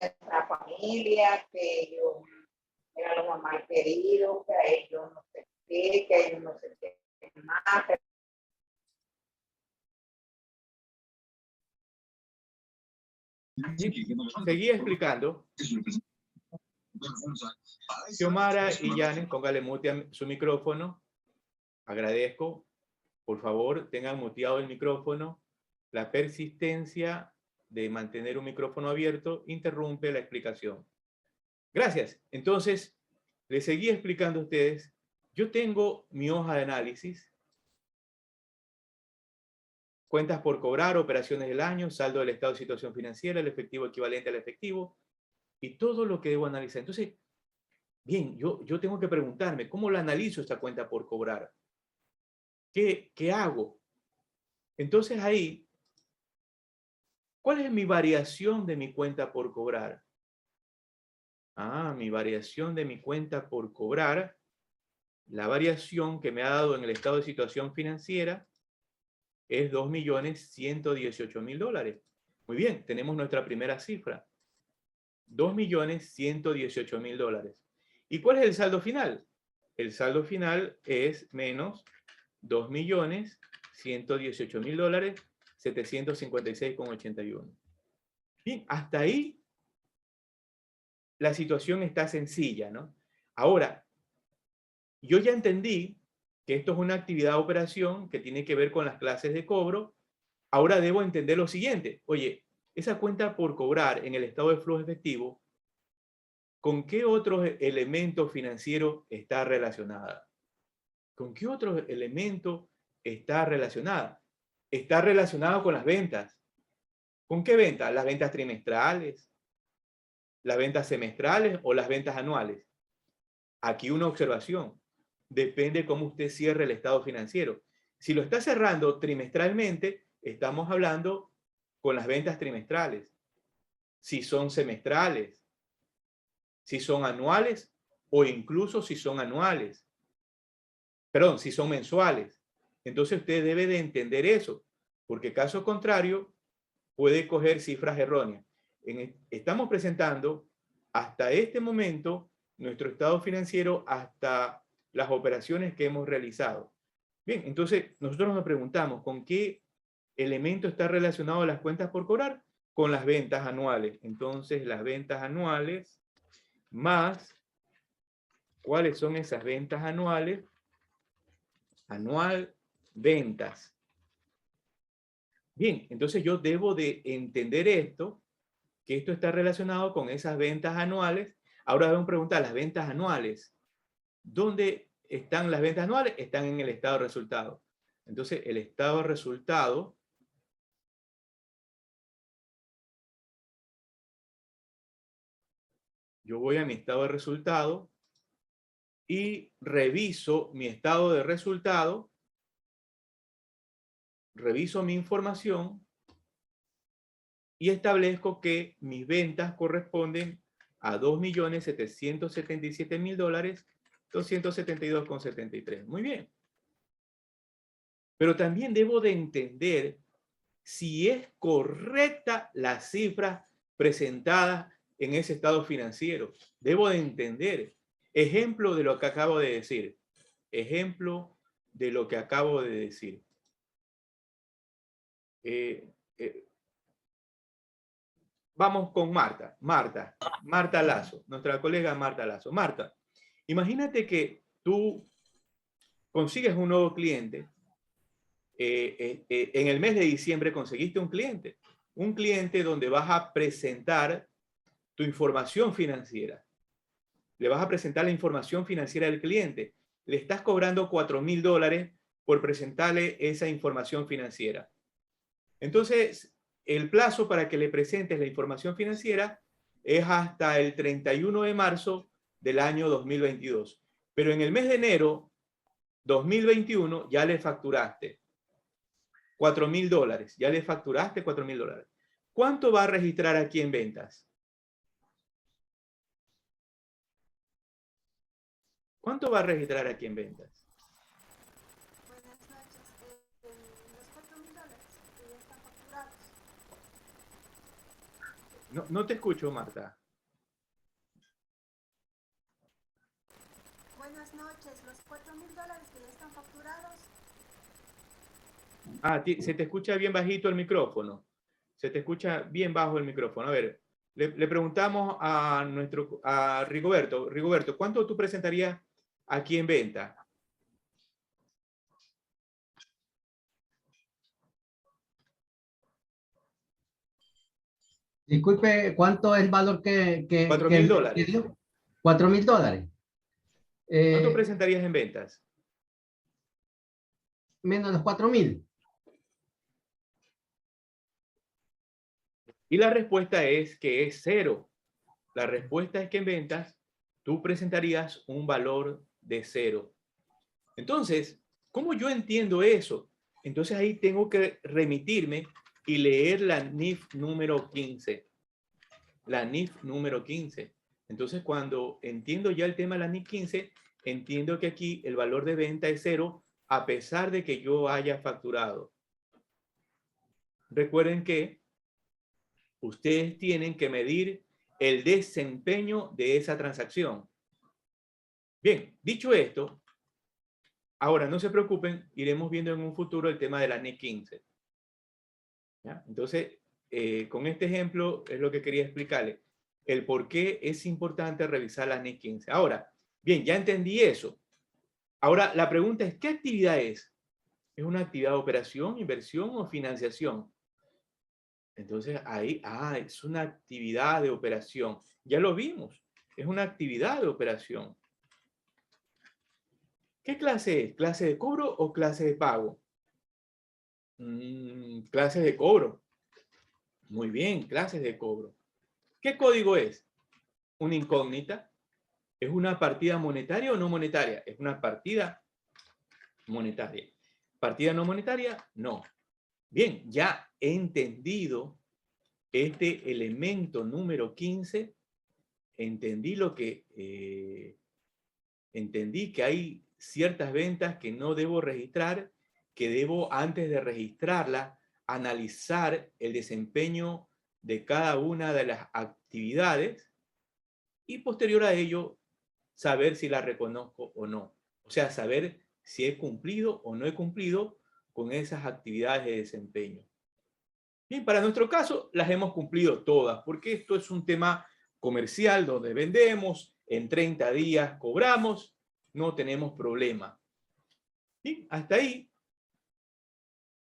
La familia, que ellos eran los más queridos, que a ellos no sé qué, que a ellos no sé qué más. Seguía explicando. Xiomara y Yanes, póngale mute a su micrófono. Agradezco. Por favor, tengan muteado el micrófono. La persistencia de mantener un micrófono abierto interrumpe la explicación. Gracias. Entonces, les seguí explicando a ustedes. Yo tengo mi hoja de análisis. Cuentas por cobrar, operaciones del año, saldo del estado de situación financiera, el efectivo equivalente al efectivo y todo lo que debo analizar. Entonces, bien, yo tengo que preguntarme, ¿cómo lo analizo esta cuenta por cobrar? ¿Qué hago? Entonces ahí, ¿cuál es mi variación de mi cuenta por cobrar? Mi variación de mi cuenta por cobrar, la variación que me ha dado en el estado de situación financiera es 2.118.000 dólares. Muy bien, tenemos nuestra primera cifra. 2.118.000 dólares. ¿Y cuál es el saldo final? El saldo final es menos 2.118.000 dólares, 756,81. Bien, hasta ahí la situación está sencilla, ¿no? Ahora, yo ya entendí que esto es una actividad de operación que tiene que ver con las clases de cobro. Ahora debo entender lo siguiente. Oye, esa cuenta por cobrar en el estado de flujo efectivo, ¿con qué otros elementos financieros está relacionada? ¿Con qué otros elementos está relacionada? Está relacionada con las ventas. ¿Con qué ventas? Las ventas trimestrales, las ventas semestrales o las ventas anuales. Aquí una observación. Depende cómo usted cierre el estado financiero. Si lo está cerrando trimestralmente, estamos hablando con las ventas trimestrales. Si son semestrales, si son anuales o incluso si son anuales. Perdón, si son mensuales. Entonces usted debe de entender eso, porque caso contrario puede coger cifras erróneas. Estamos presentando hasta este momento nuestro estado financiero hasta las operaciones que hemos realizado. Bien, entonces nosotros nos preguntamos, ¿con qué elemento está relacionado las cuentas por cobrar? Con las ventas anuales. Entonces, las ventas anuales más, ¿cuáles son esas ventas anuales? Anual, ventas. Bien, entonces yo debo de entender esto, que esto está relacionado con esas ventas anuales. Ahora vamos a preguntar, las ventas anuales, ¿dónde están las ventas anuales? Están en el estado de resultados. Entonces, el estado de resultados yo voy a mi estado de resultado y reviso mi estado de resultado, reviso mi información y establezco que mis ventas corresponden a $2.777.000, 272,73. Muy bien. Pero también debo de entender si es correcta la cifra presentada en ese estado financiero. Debo de entender. Ejemplo de lo que acabo de decir. Ejemplo de lo que acabo de decir. Vamos con Marta. Marta Lazo, nuestra colega Marta Lazo. Marta, imagínate que tú consigues un nuevo cliente. En el mes de diciembre conseguiste un cliente donde vas a presentar tu información financiera. Le vas a presentar la información financiera del cliente. Le estás cobrando $4.000 por presentarle esa información financiera. Entonces, el plazo para que le presentes la información financiera es hasta el 31 de marzo del año 2022. Pero en el mes de enero 2021 ya le facturaste $4.000. Ya le facturaste $4.000. ¿Cuánto va a registrar aquí en ventas? ¿Cuánto va a registrar aquí en ventas? Buenas noches. Los $4.000 que ya están facturados. No te escucho, Marta. Buenas noches. Los $4.000 que ya están facturados. Se te escucha bien bajito el micrófono. Se te escucha bien bajo el micrófono. A ver, le preguntamos a Rigoberto. Rigoberto, ¿cuánto tú presentarías aquí en venta? Disculpe, ¿cuánto es el valor que $4.000. dio? $4.000. ¿Cuánto presentarías en ventas? Menos los 4.000. Y la respuesta es que es cero. La respuesta es que en ventas tú presentarías un valor de cero. Entonces, ¿cómo yo entiendo eso? Entonces ahí tengo que remitirme y leer la NIF número 15. La NIF número 15. Entonces, cuando entiendo ya el tema de la NIF 15, entiendo que aquí el valor de venta es cero a pesar de que yo haya facturado. Recuerden que ustedes tienen que medir el desempeño de esa transacción. Bien, dicho esto, ahora no se preocupen, iremos viendo en un futuro el tema de la NIF 15. ¿Ya? Entonces, con este ejemplo es lo que quería explicarles. El por qué es importante revisar la NIF 15. Ahora, bien, ya entendí eso. Ahora, la pregunta es, ¿qué actividad es? ¿Es una actividad de operación, inversión o financiación? Entonces, ahí, es una actividad de operación. Ya lo vimos, es una actividad de operación. ¿Qué clase es? ¿Clase de cobro o clase de pago? Clases de cobro. Muy bien, clases de cobro. ¿Qué código es? Una incógnita. ¿Es una partida monetaria o no monetaria? Es una partida monetaria. ¿Partida no monetaria? No. Bien, ya he entendido este elemento número 15. Entendí entendí que hay ciertas ventas que no debo registrar, que debo, antes de registrarla, analizar el desempeño de cada una de las actividades y posterior a ello, saber si la reconozco o no. O sea, saber si he cumplido o no he cumplido con esas actividades de desempeño. Bien, para nuestro caso las hemos cumplido todas, porque esto es un tema comercial donde vendemos, en 30 días cobramos, no tenemos problema. Bien, hasta ahí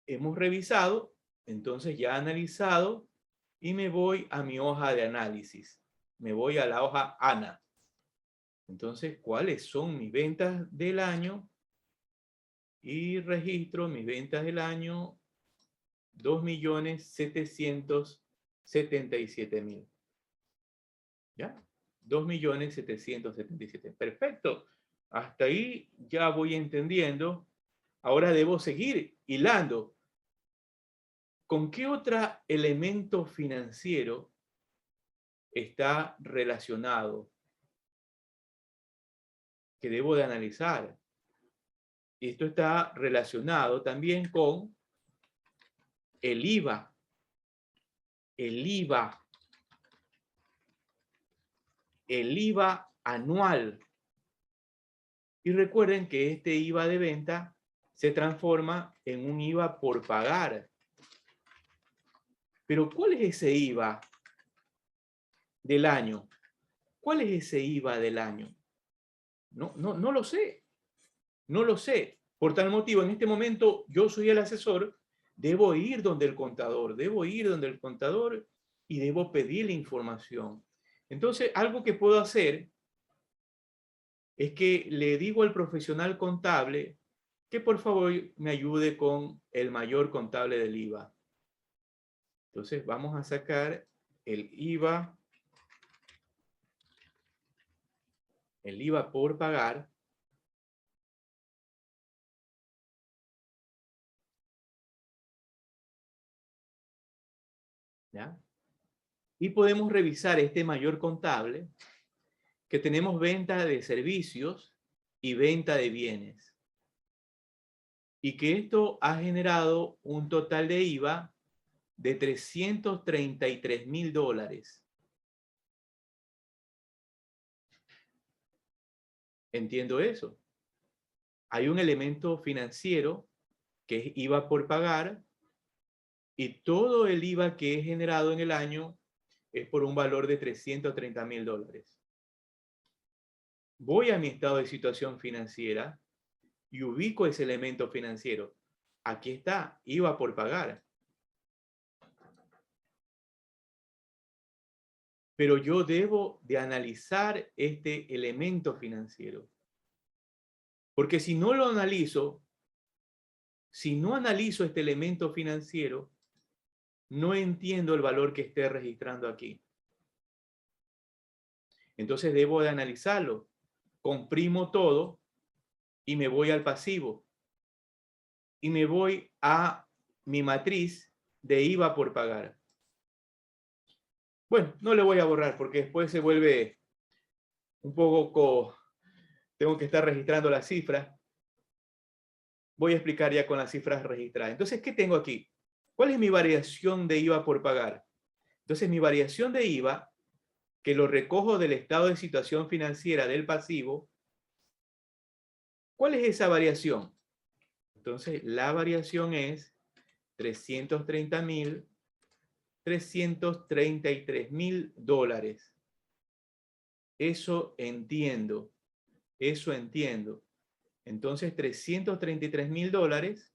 hemos revisado, entonces ya analizado, y me voy a mi hoja de análisis. Me voy a la hoja ANA. Entonces, ¿cuáles son mis ventas del año? Y registro mis ventas del año 2.777.000. ¿Ya? 2.777.000. Perfecto. Hasta ahí ya voy entendiendo. Ahora debo seguir hilando. ¿Con qué otro elemento financiero está relacionado que debo de analizar? Esto está relacionado también con el IVA. El IVA. El IVA anual. Y recuerden que este IVA de venta se transforma en un IVA por pagar. Pero ¿cuál es ese IVA del año? ¿Cuál es ese IVA del año? No lo sé. No lo sé. Por tal motivo, en este momento, yo soy el asesor, debo ir donde el contador, y debo pedirle información. Entonces, algo que puedo hacer es que le digo al profesional contable que por favor me ayude con el mayor contable del IVA. Entonces, vamos a sacar el IVA por pagar. ¿Ya? Y podemos revisar este mayor contable, que tenemos venta de servicios y venta de bienes. Y que esto ha generado un total de IVA de $333.000. Entiendo eso. Hay un elemento financiero que es IVA por pagar, y todo el IVA que he generado en el año es por un valor de $330.000. Voy a mi estado de situación financiera y ubico ese elemento financiero. Aquí está, IVA por pagar. Pero yo debo de analizar este elemento financiero. Porque si no lo analizo, si no analizo este elemento financiero, no entiendo el valor que esté registrando aquí. Entonces debo de analizarlo. Comprimo todo y me voy al pasivo. Y me voy a mi matriz de IVA por pagar. Bueno, no le voy a borrar porque después se vuelve un poco... Tengo que estar registrando las cifras. Voy a explicar ya con las cifras registradas. Entonces, ¿qué tengo aquí? ¿Cuál es mi variación de IVA por pagar? Entonces, mi variación de IVA, que lo recojo del estado de situación financiera del pasivo, ¿cuál es esa variación? Entonces, la variación es $333.000. Eso entiendo. Eso entiendo. Entonces, $333.000.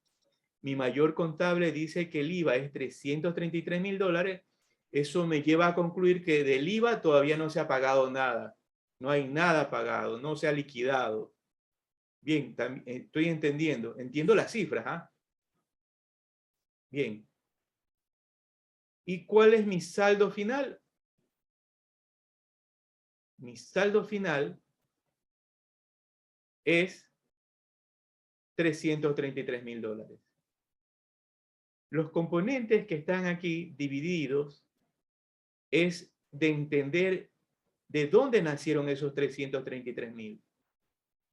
Mi mayor contable dice que el IVA es $333.000. Eso me lleva a concluir que del IVA todavía no se ha pagado nada. No hay nada pagado, no se ha liquidado. Bien, estoy entendiendo. Entiendo las cifras, ¿ah? Bien. ¿Y cuál es mi saldo final? Mi saldo final es $333.000. Los componentes que están aquí divididos es de entender de dónde nacieron esos 333.000.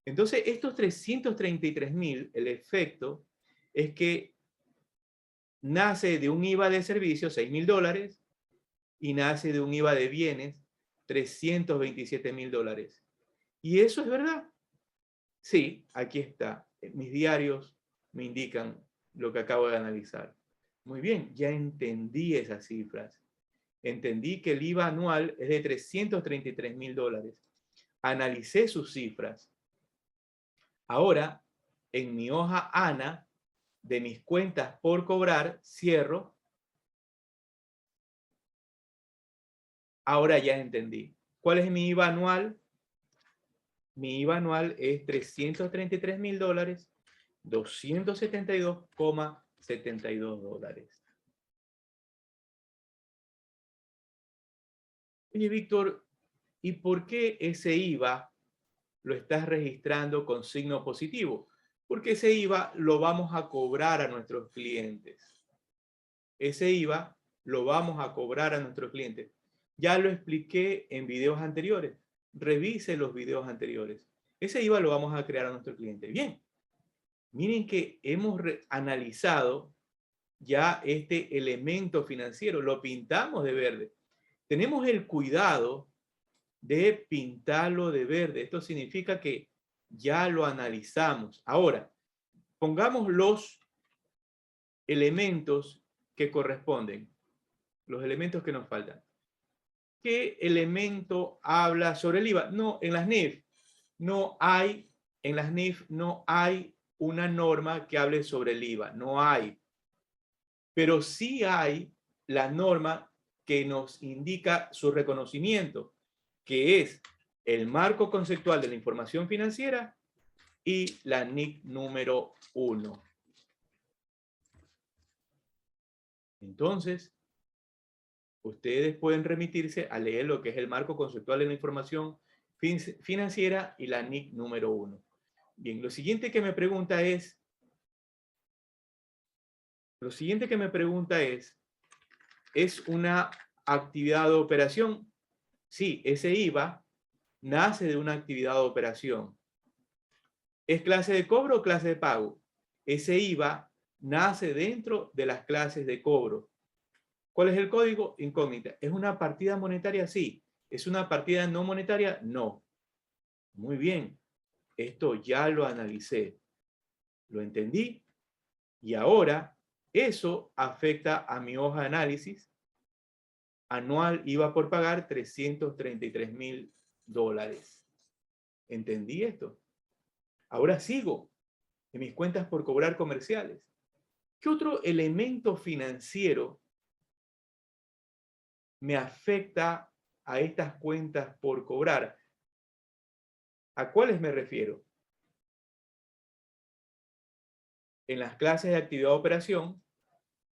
Entonces, estos 333.000, el efecto es que nace de un IVA de servicios, $6.000, y nace de un IVA de bienes, $327.000. ¿Y eso es verdad? Sí, aquí está. mis diarios me indican lo que acabo de analizar. Muy bien, ya entendí esas cifras. Entendí que el IVA anual es de $333,000. Analicé sus cifras. Ahora, en mi hoja ANA, de mis cuentas por cobrar, cierro. Ahora ya entendí. ¿Cuál es mi IVA anual? Mi IVA anual es $333,000, $272,72. Oye, Víctor, ¿y por qué ese IVA lo estás registrando con signo positivo? Porque ese IVA lo vamos a cobrar a nuestros clientes. Ese IVA lo vamos a cobrar a nuestros clientes. Ya lo expliqué en videos anteriores. Revise los videos anteriores. Ese IVA lo vamos a crear a nuestro cliente. Bien, miren que hemos analizado ya este elemento financiero. Lo pintamos de verde. Tenemos el cuidado de pintarlo de verde. Esto significa que ya lo analizamos. Ahora, pongamos los elementos que corresponden, los elementos que nos faltan. ¿Qué elemento habla sobre el IVA? No, en las NIF no hay, una norma que hable sobre el IVA, no hay. Pero sí hay la norma que nos indica su reconocimiento, que es el marco conceptual de la información financiera y la NIC número 1. Entonces, ustedes pueden remitirse a leer lo que es el marco conceptual de la información financiera y la NIC número 1. Bien, lo siguiente que me pregunta es, ¿es una actividad de operación? Sí, ese IVA nace de una actividad de operación. ¿Es clase de cobro o clase de pago? Ese IVA nace dentro de las clases de cobro. ¿Cuál es el código? Incógnita. ¿Es una partida monetaria? Sí. ¿Es una partida no monetaria? No. Muy bien. Esto ya lo analicé. Lo entendí. Y ahora eso afecta a mi hoja de análisis. Anual IVA por pagar $333,000. ¿Entendí esto? Ahora sigo en mis cuentas por cobrar comerciales. ¿Qué otro elemento financiero me afecta a estas cuentas por cobrar? ¿A cuáles me refiero? En las clases de actividad de operación,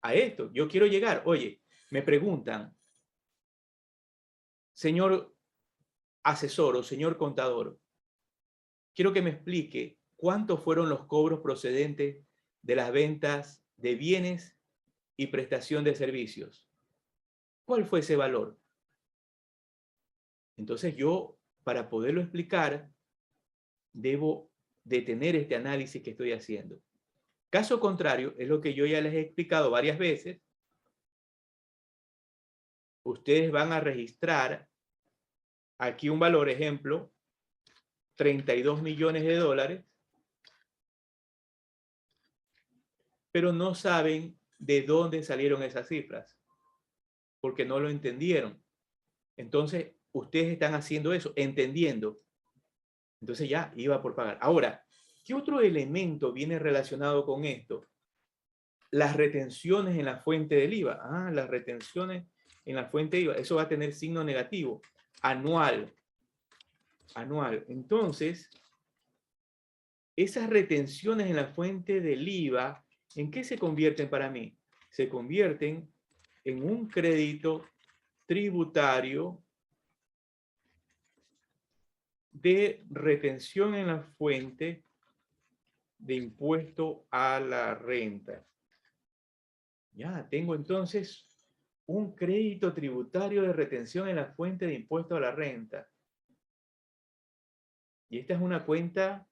a esto. Yo quiero llegar. Oye, me preguntan, señor asesor o señor contador, quiero que me explique cuántos fueron los cobros procedentes de las ventas de bienes y prestación de servicios. ¿Cuál fue ese valor? Entonces yo, para poderlo explicar, debo detener este análisis que estoy haciendo. Caso contrario, es lo que yo ya les he explicado varias veces. Ustedes van a registrar aquí un valor, ejemplo, $32 millones, pero no saben de dónde salieron esas cifras, porque no lo entendieron. Entonces, ustedes están haciendo eso, entendiendo. Entonces ya iba por pagar. Ahora, ¿qué otro elemento viene relacionado con esto? Las retenciones en la fuente del IVA. Ah, las retenciones en la fuente de IVA. Eso va a tener signo negativo. Anual. Anual. Entonces, esas retenciones en la fuente del IVA, ¿en qué se convierten para mí? Se convierten en un crédito tributario de retención en la fuente de impuesto a la renta. Ya, tengo entonces un crédito tributario de retención en la fuente de impuesto a la renta. Y esta es una cuenta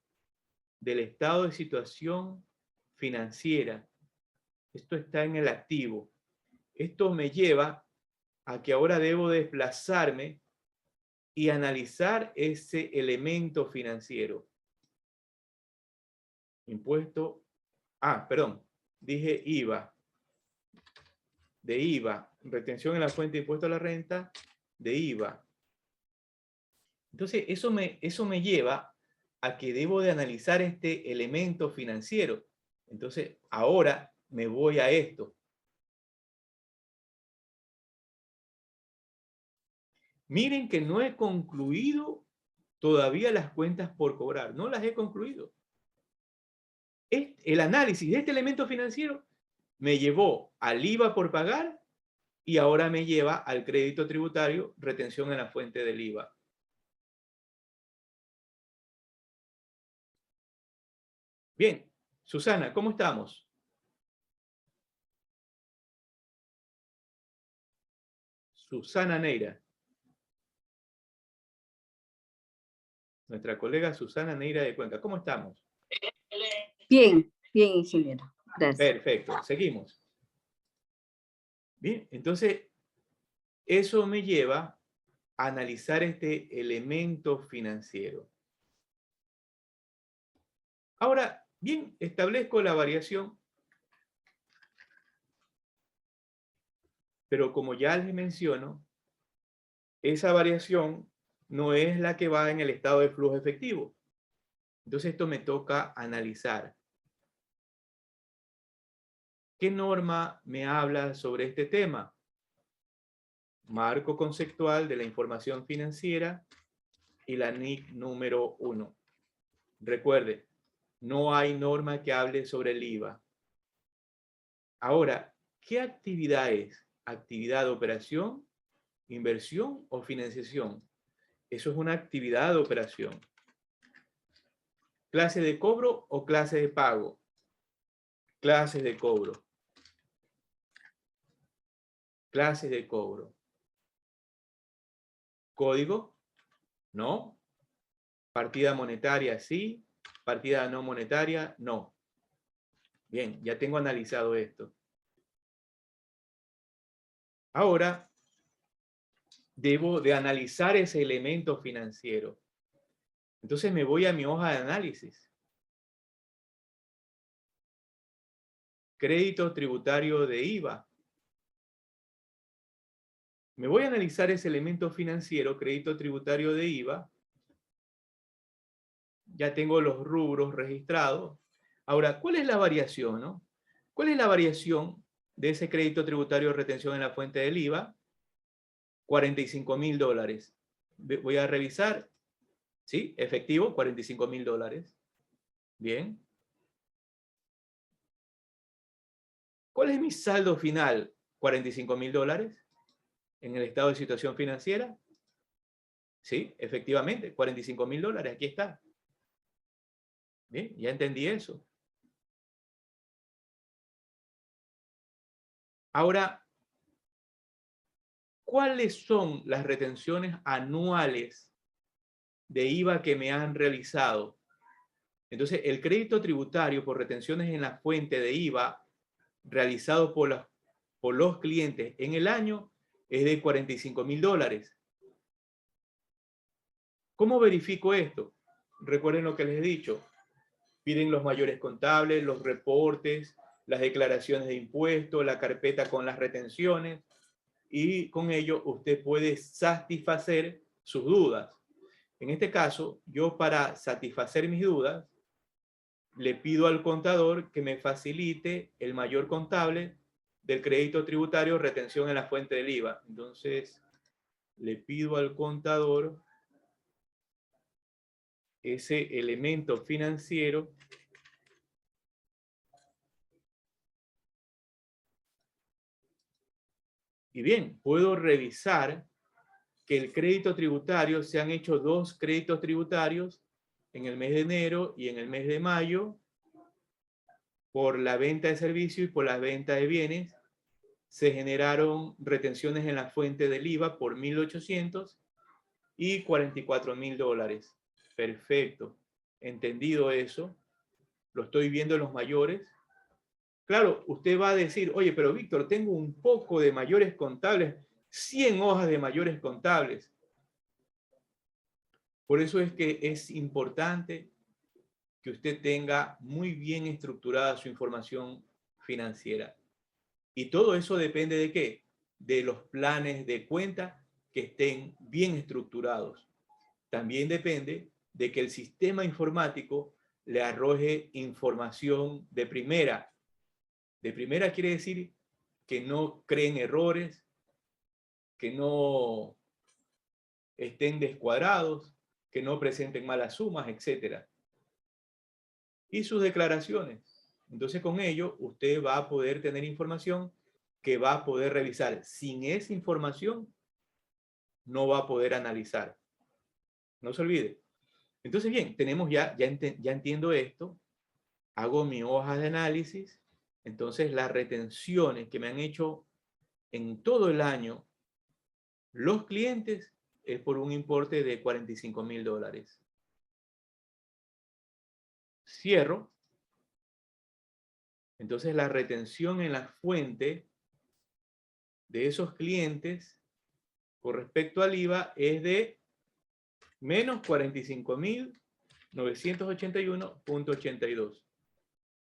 del estado de situación financiera. Esto está en el activo. Esto me lleva a que ahora debo desplazarme y analizar ese elemento financiero. Impuesto. Ah, perdón. Dije IVA. De IVA. Retención en la fuente de impuesto a la renta. De IVA. Entonces, eso me lleva a que debo de analizar este elemento financiero. Entonces, ahora me voy a esto. Miren que no he concluido todavía las cuentas por cobrar. No las he concluido. El análisis de este elemento financiero me llevó al IVA por pagar y ahora me lleva al crédito tributario, retención en la fuente del IVA. Bien, Susana, ¿cómo estamos? Susana Neira. Nuestra colega Susana Neira de Cuenca. ¿Cómo estamos? Bien, bien, ingeniero. Gracias. Perfecto, seguimos. Bien, entonces, eso me lleva a analizar este elemento financiero. Ahora, bien, establezco la variación, pero como ya les menciono, esa variación no es la que va en el estado de flujo efectivo. Entonces esto me toca analizar. ¿Qué norma me habla sobre este tema? Marco conceptual de la información financiera y la NIC número 1. Recuerde, no hay norma que hable sobre el IVA. Ahora, ¿qué actividad es? ¿Actividad de operación, inversión o financiación? Eso es una actividad de operación. ¿Clase de cobro o clase de pago? Clases de cobro. Clases de cobro. ¿Código? No. ¿Partida monetaria? Sí. ¿Partida no monetaria? No. Bien, ya tengo analizado esto. Ahora, debo de analizar ese elemento financiero. Entonces me voy a mi hoja de análisis. Crédito tributario de IVA. Me voy a analizar ese elemento financiero, crédito tributario de IVA. Ya tengo los rubros registrados. Ahora, ¿cuál es la variación, no? ¿Cuál es la variación de ese crédito tributario de retención en la fuente del IVA? $45,000. Voy a revisar. ¿Sí? Efectivo, $45,000. Bien. ¿Cuál es mi saldo final? $45,000 en el estado de situación financiera. Sí, efectivamente, $45,000. Aquí está. Bien, ya entendí eso. Ahora, ¿cuáles son las retenciones anuales de IVA que me han realizado? Entonces, el crédito tributario por retenciones en la fuente de IVA realizado por los clientes en el año es de $45,000. ¿Cómo verifico esto? Recuerden lo que les he dicho. Piden los mayores contables, los reportes, las declaraciones de impuestos, la carpeta con las retenciones, y con ello usted puede satisfacer sus dudas. En este caso, yo para satisfacer mis dudas, le pido al contador que me facilite el mayor contable del crédito tributario retención en la fuente del IVA. Entonces, le pido al contador ese elemento financiero y bien, puedo revisar que el crédito tributario, se han hecho 2 créditos tributarios en el mes de enero y en el mes de mayo por la venta de servicios y por la venta de bienes. Se generaron retenciones en la fuente del IVA por $1,800 y $44,000. Perfecto. Entendido eso, lo estoy viendo en los mayores. Claro, usted va a decir, oye, pero Víctor, tengo un poco de mayores contables, 100 hojas de mayores contables. Por eso es que es importante que usted tenga muy bien estructurada su información financiera. Y todo eso depende de qué? De los planes de cuenta que estén bien estructurados. También depende de que el sistema informático le arroje información de primera. De primera quiere decir que no creen errores, que no estén descuadrados, que no presenten malas sumas, etc. Y sus declaraciones. Entonces, con ello, usted va a poder tener información que va a poder revisar. Sin esa información, no va a poder analizar. No se olvide. Entonces, bien, tenemos ya entiendo esto. Hago mi hoja de análisis. Entonces, las retenciones que me han hecho en todo el año los clientes es por un importe de $45,000. Cierro. Entonces, la retención en la fuente de esos clientes con respecto al IVA es de menos 45,981.82.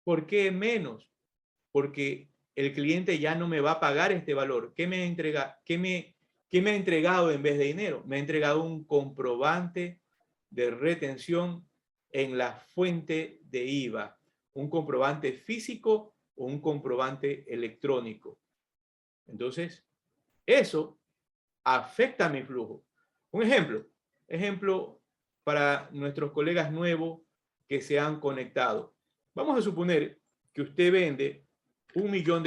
¿Por qué menos? Porque el cliente ya no me va a pagar este valor. ¿Qué me ha entregado en vez de dinero? Me ha entregado un comprobante de retención en la fuente de IVA, un comprobante físico o un comprobante electrónico. Entonces, eso afecta a mi flujo. Un ejemplo para nuestros colegas nuevos que se han conectado. Vamos a suponer que usted vende $1 millón,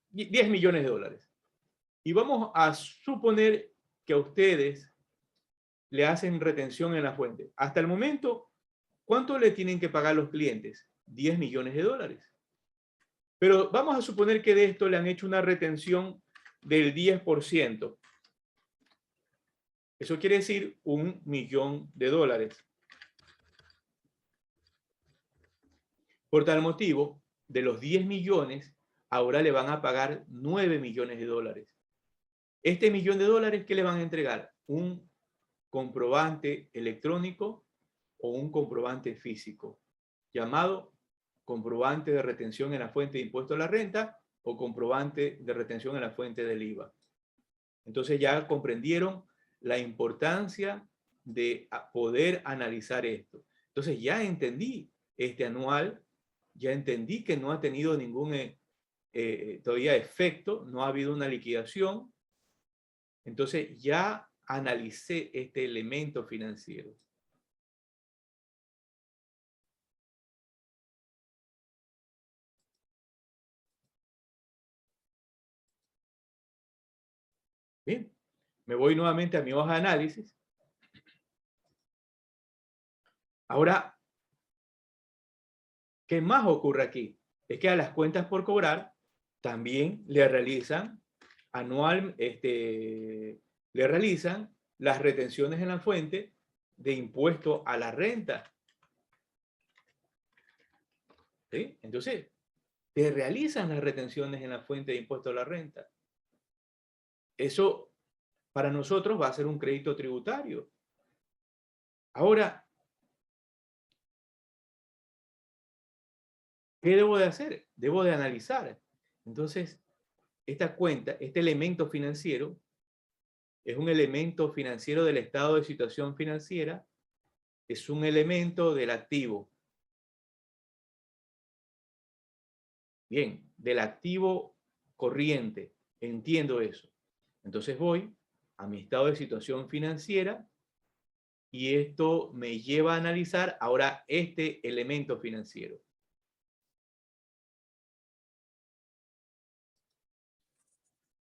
10 millones de dólares. Y vamos a suponer que a ustedes le hacen retención en la fuente. Hasta el momento, ¿cuánto le tienen que pagar los clientes? $10 millones. Pero vamos a suponer que de esto le han hecho una retención del 10%. Eso quiere decir $1 millón. Por tal motivo, de los 10 millones, ahora le van a pagar $9 millones. Este $1 millón, ¿qué le van a entregar? Un comprobante electrónico o un comprobante físico, llamado comprobante de retención en la fuente de impuesto a la renta o comprobante de retención en la fuente del IVA. Entonces ya comprendieron la importancia de poder analizar esto. Entonces ya entendí este anual, ya entendí que no ha tenido ningún todavía efecto, no ha habido una liquidación. Entonces ya analicé este elemento financiero. Bien, me voy nuevamente a mi hoja de análisis. Ahora, ¿qué más ocurre aquí? Es que a las cuentas por cobrar también le realizan le realizan las retenciones en la fuente de impuesto a la renta. ¿Sí? Entonces, te realizan las retenciones en la fuente de impuesto a la renta. Eso para nosotros va a ser un crédito tributario. Ahora, ¿qué debo de hacer? Debo de analizar. Entonces, esta cuenta, este elemento financiero, es un elemento financiero del estado de situación financiera, es un elemento del activo. Bien, del activo corriente, entiendo eso. Entonces voy a mi estado de situación financiera y esto me lleva a analizar ahora este elemento financiero.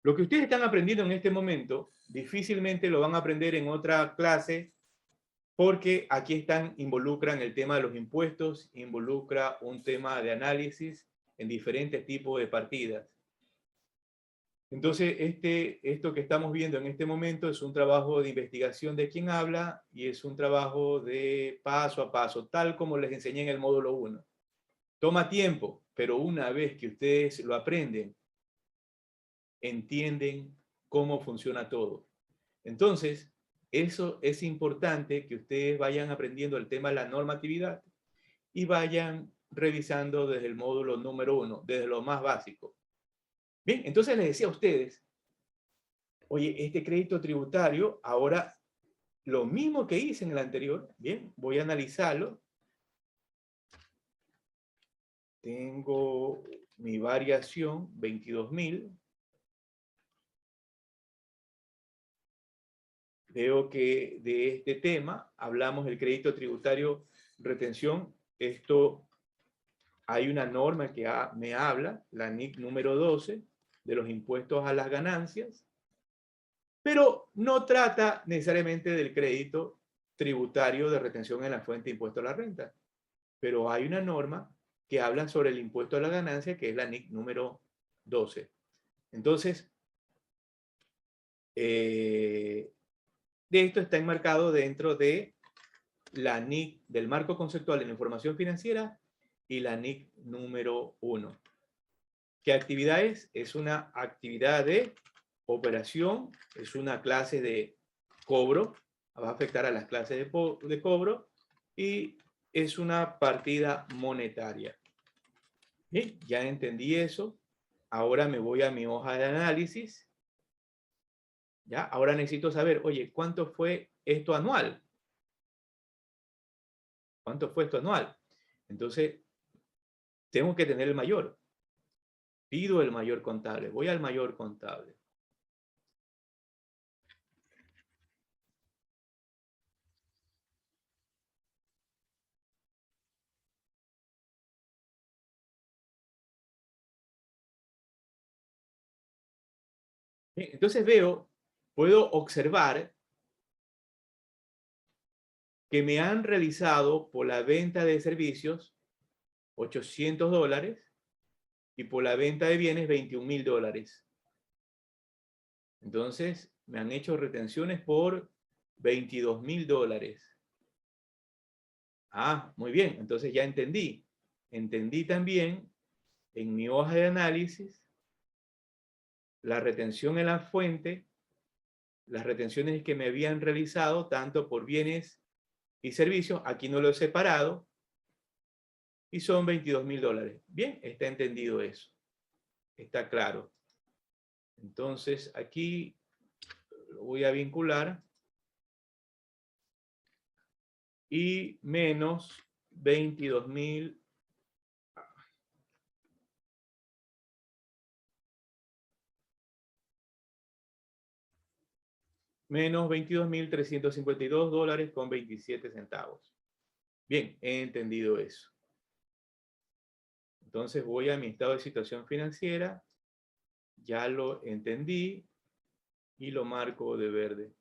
Lo que ustedes están aprendiendo en este momento, difícilmente lo van a aprender en otra clase porque aquí involucran el tema de los impuestos, involucra un tema de análisis en diferentes tipos de partidas. Entonces, esto que estamos viendo en este momento es un trabajo de investigación de quien habla y es un trabajo de paso a paso, tal como les enseñé en el módulo 1. Toma tiempo, pero una vez que ustedes lo aprenden, entienden cómo funciona todo. Entonces, eso es importante que ustedes vayan aprendiendo el tema de la normatividad y vayan revisando desde el módulo número 1, desde lo más básico. Bien, entonces les decía a ustedes, oye, este crédito tributario, ahora lo mismo que hice en el anterior, bien, voy a analizarlo. Tengo mi variación, 22.000. Veo que de este tema hablamos del crédito tributario retención. Esto hay una norma que me habla, la NIC número 12, de los impuestos a las ganancias, pero no trata necesariamente del crédito tributario de retención en la fuente de impuesto a la renta. Pero hay una norma que habla sobre el impuesto a la ganancia, que es la NIC número 12. Entonces, de esto está enmarcado dentro de la NIC del marco conceptual de la información financiera y la NIC número 1. ¿Qué actividad es? Es una actividad de operación, es una clase de cobro, va a afectar a las clases de cobro, y es una partida monetaria. Bien, ya entendí eso. Ahora me voy a mi hoja de análisis. ¿Ya? Ahora necesito saber, oye, ¿cuánto fue esto anual? ¿Cuánto fue esto anual? Entonces, tengo que tener el mayor. Pido el mayor contable. Voy al mayor contable. Bien, entonces puedo observar que me han realizado por la venta de servicios $800 y por la venta de bienes $21.000. Entonces, me han hecho retenciones por $22.000. Ah, muy bien, entonces ya entendí. Entendí también en mi hoja de análisis la retención en la fuente, las retenciones que me habían realizado tanto por bienes y servicios, aquí no lo he separado, y son $22.000. Bien, está entendido eso. Está claro. Entonces, aquí lo voy a vincular. Y menos 22.000. Menos $22.352 con 27 centavos. Bien, he entendido eso. Entonces voy a mi estado de situación financiera. Ya lo entendí y lo marco de verde.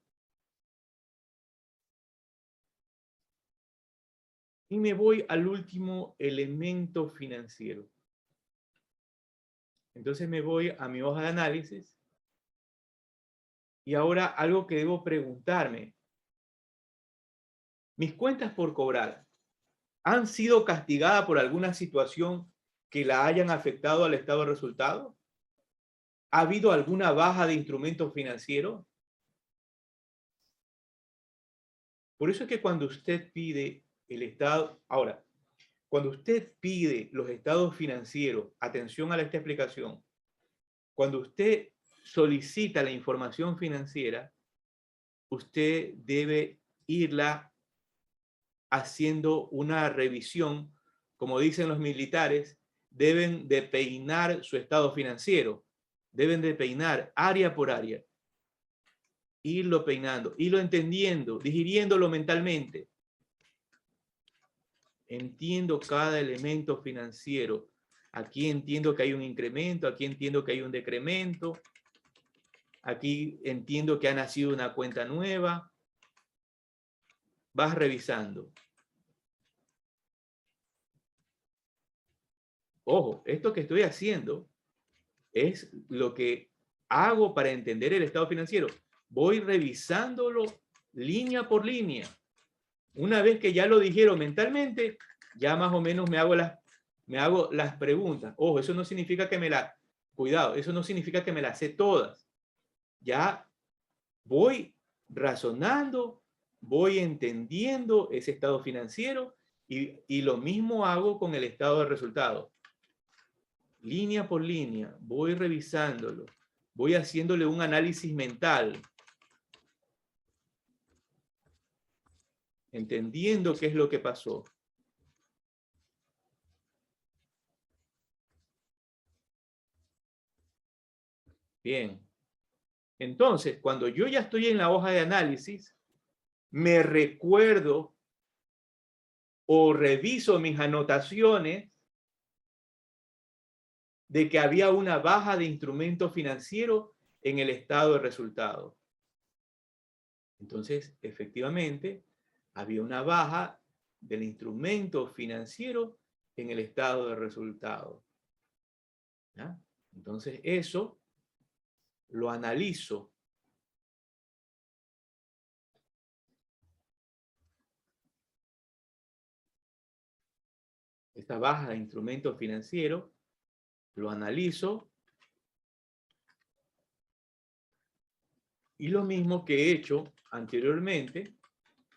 Y me voy al último elemento financiero. Entonces me voy a mi hoja de análisis. Y ahora algo que debo preguntarme. ¿Mis cuentas por cobrar han sido castigadas por alguna situación que la hayan afectado al estado de resultado? ¿Ha habido alguna baja de instrumentos financieros? Por eso es que cuando usted pide el estado, ahora, cuando usted pide los estados financieros, atención a esta explicación, cuando usted solicita la información financiera, usted debe irla haciendo una revisión, como dicen los militares, deben de peinar su estado financiero, deben de peinar área por área, irlo peinando, irlo entendiendo, digiriéndolo mentalmente. Entiendo cada elemento financiero. Aquí entiendo que hay un incremento, aquí entiendo que hay un decremento, aquí entiendo que ha nacido una cuenta nueva. Vas revisando. Ojo, esto que estoy haciendo es lo que hago para entender el estado financiero. Voy revisándolo línea por línea. Una vez que ya lo dijeron mentalmente, ya más o menos me hago las preguntas. Ojo, eso no significa que cuidado, eso no significa que me las sé todas. Ya voy razonando, voy entendiendo ese estado financiero y lo mismo hago con el estado de resultados. Línea por línea, voy revisándolo, voy haciéndole un análisis mental, entendiendo qué es lo que pasó. Bien. Entonces, cuando yo ya estoy en la hoja de análisis, me recuerdo o reviso mis anotaciones de que había una baja de instrumento financiero en el estado de resultados. Entonces, efectivamente, había una baja del instrumento financiero en el estado de resultados. ¿Ya? Entonces, eso lo analizo. Esta baja de instrumento financiero, lo analizo. Y lo mismo que he hecho anteriormente,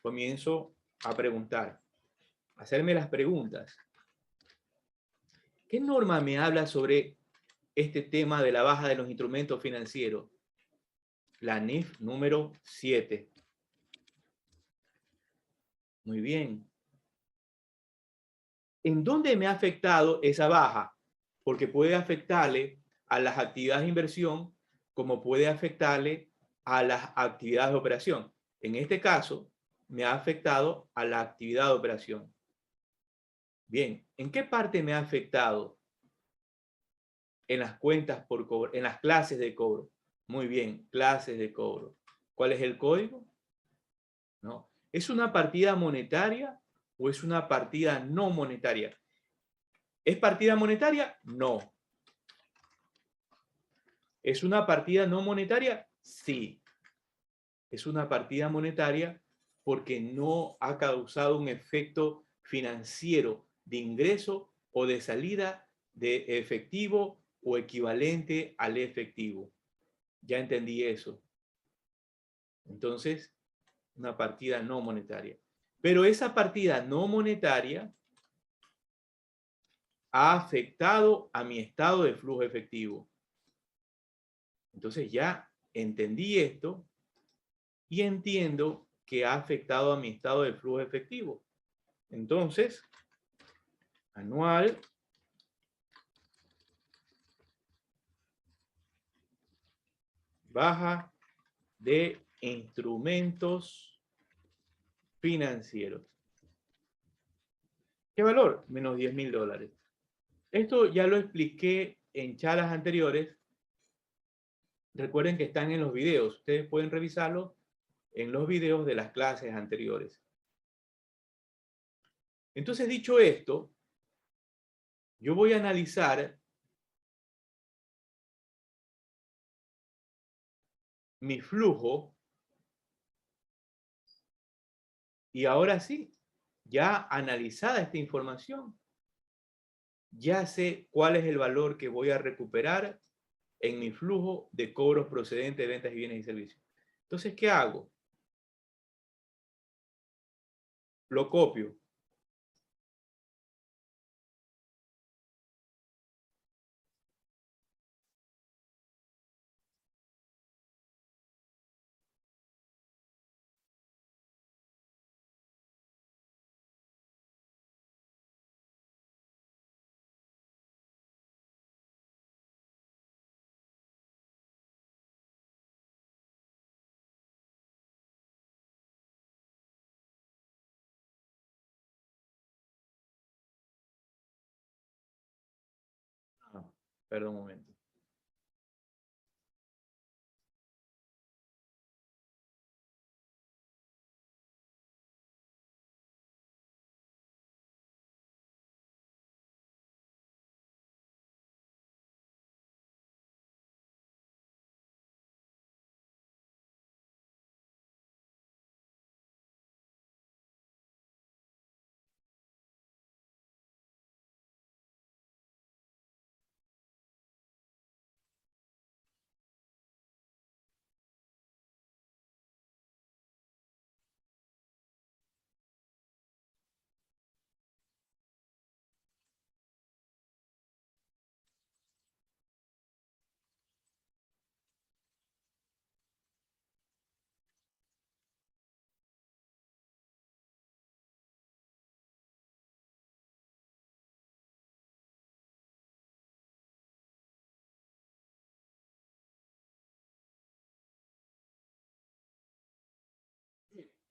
comienzo a preguntar, a hacerme las preguntas. ¿Qué norma me habla sobre este tema de la baja de los instrumentos financieros? La NIF número 7. Muy bien. ¿En dónde me ha afectado esa baja? Porque puede afectarle a las actividades de inversión como puede afectarle a las actividades de operación. En este caso, me ha afectado a la actividad de operación. Bien, ¿en qué parte me ha afectado? En las cuentas por cobro, en las clases de cobro. Muy bien, clases de cobro. ¿Cuál es el código? ¿No? ¿Es una partida monetaria o es una partida no monetaria? ¿Es partida monetaria? No. ¿Es una partida no monetaria? Sí. Es una partida monetaria porque no ha causado un efecto financiero de ingreso o de salida de efectivo o equivalente al efectivo. Ya entendí eso. Entonces, una partida no monetaria. Pero esa partida no monetaria ha afectado a mi estado de flujo efectivo. Entonces ya entendí esto y entiendo que ha afectado a mi estado de flujo efectivo. Entonces, anual baja de instrumentos financieros. ¿Qué valor? Menos $10.000. Esto ya lo expliqué en charlas anteriores. Recuerden que están en los videos. Ustedes pueden revisarlo en los videos de las clases anteriores. Entonces, dicho esto, yo voy a analizar mi flujo y ahora sí, ya analizada esta información, ya sé cuál es el valor que voy a recuperar en mi flujo de cobros procedentes de ventas de bienes y servicios. Entonces, ¿qué hago? Lo copio. Perdón un momento.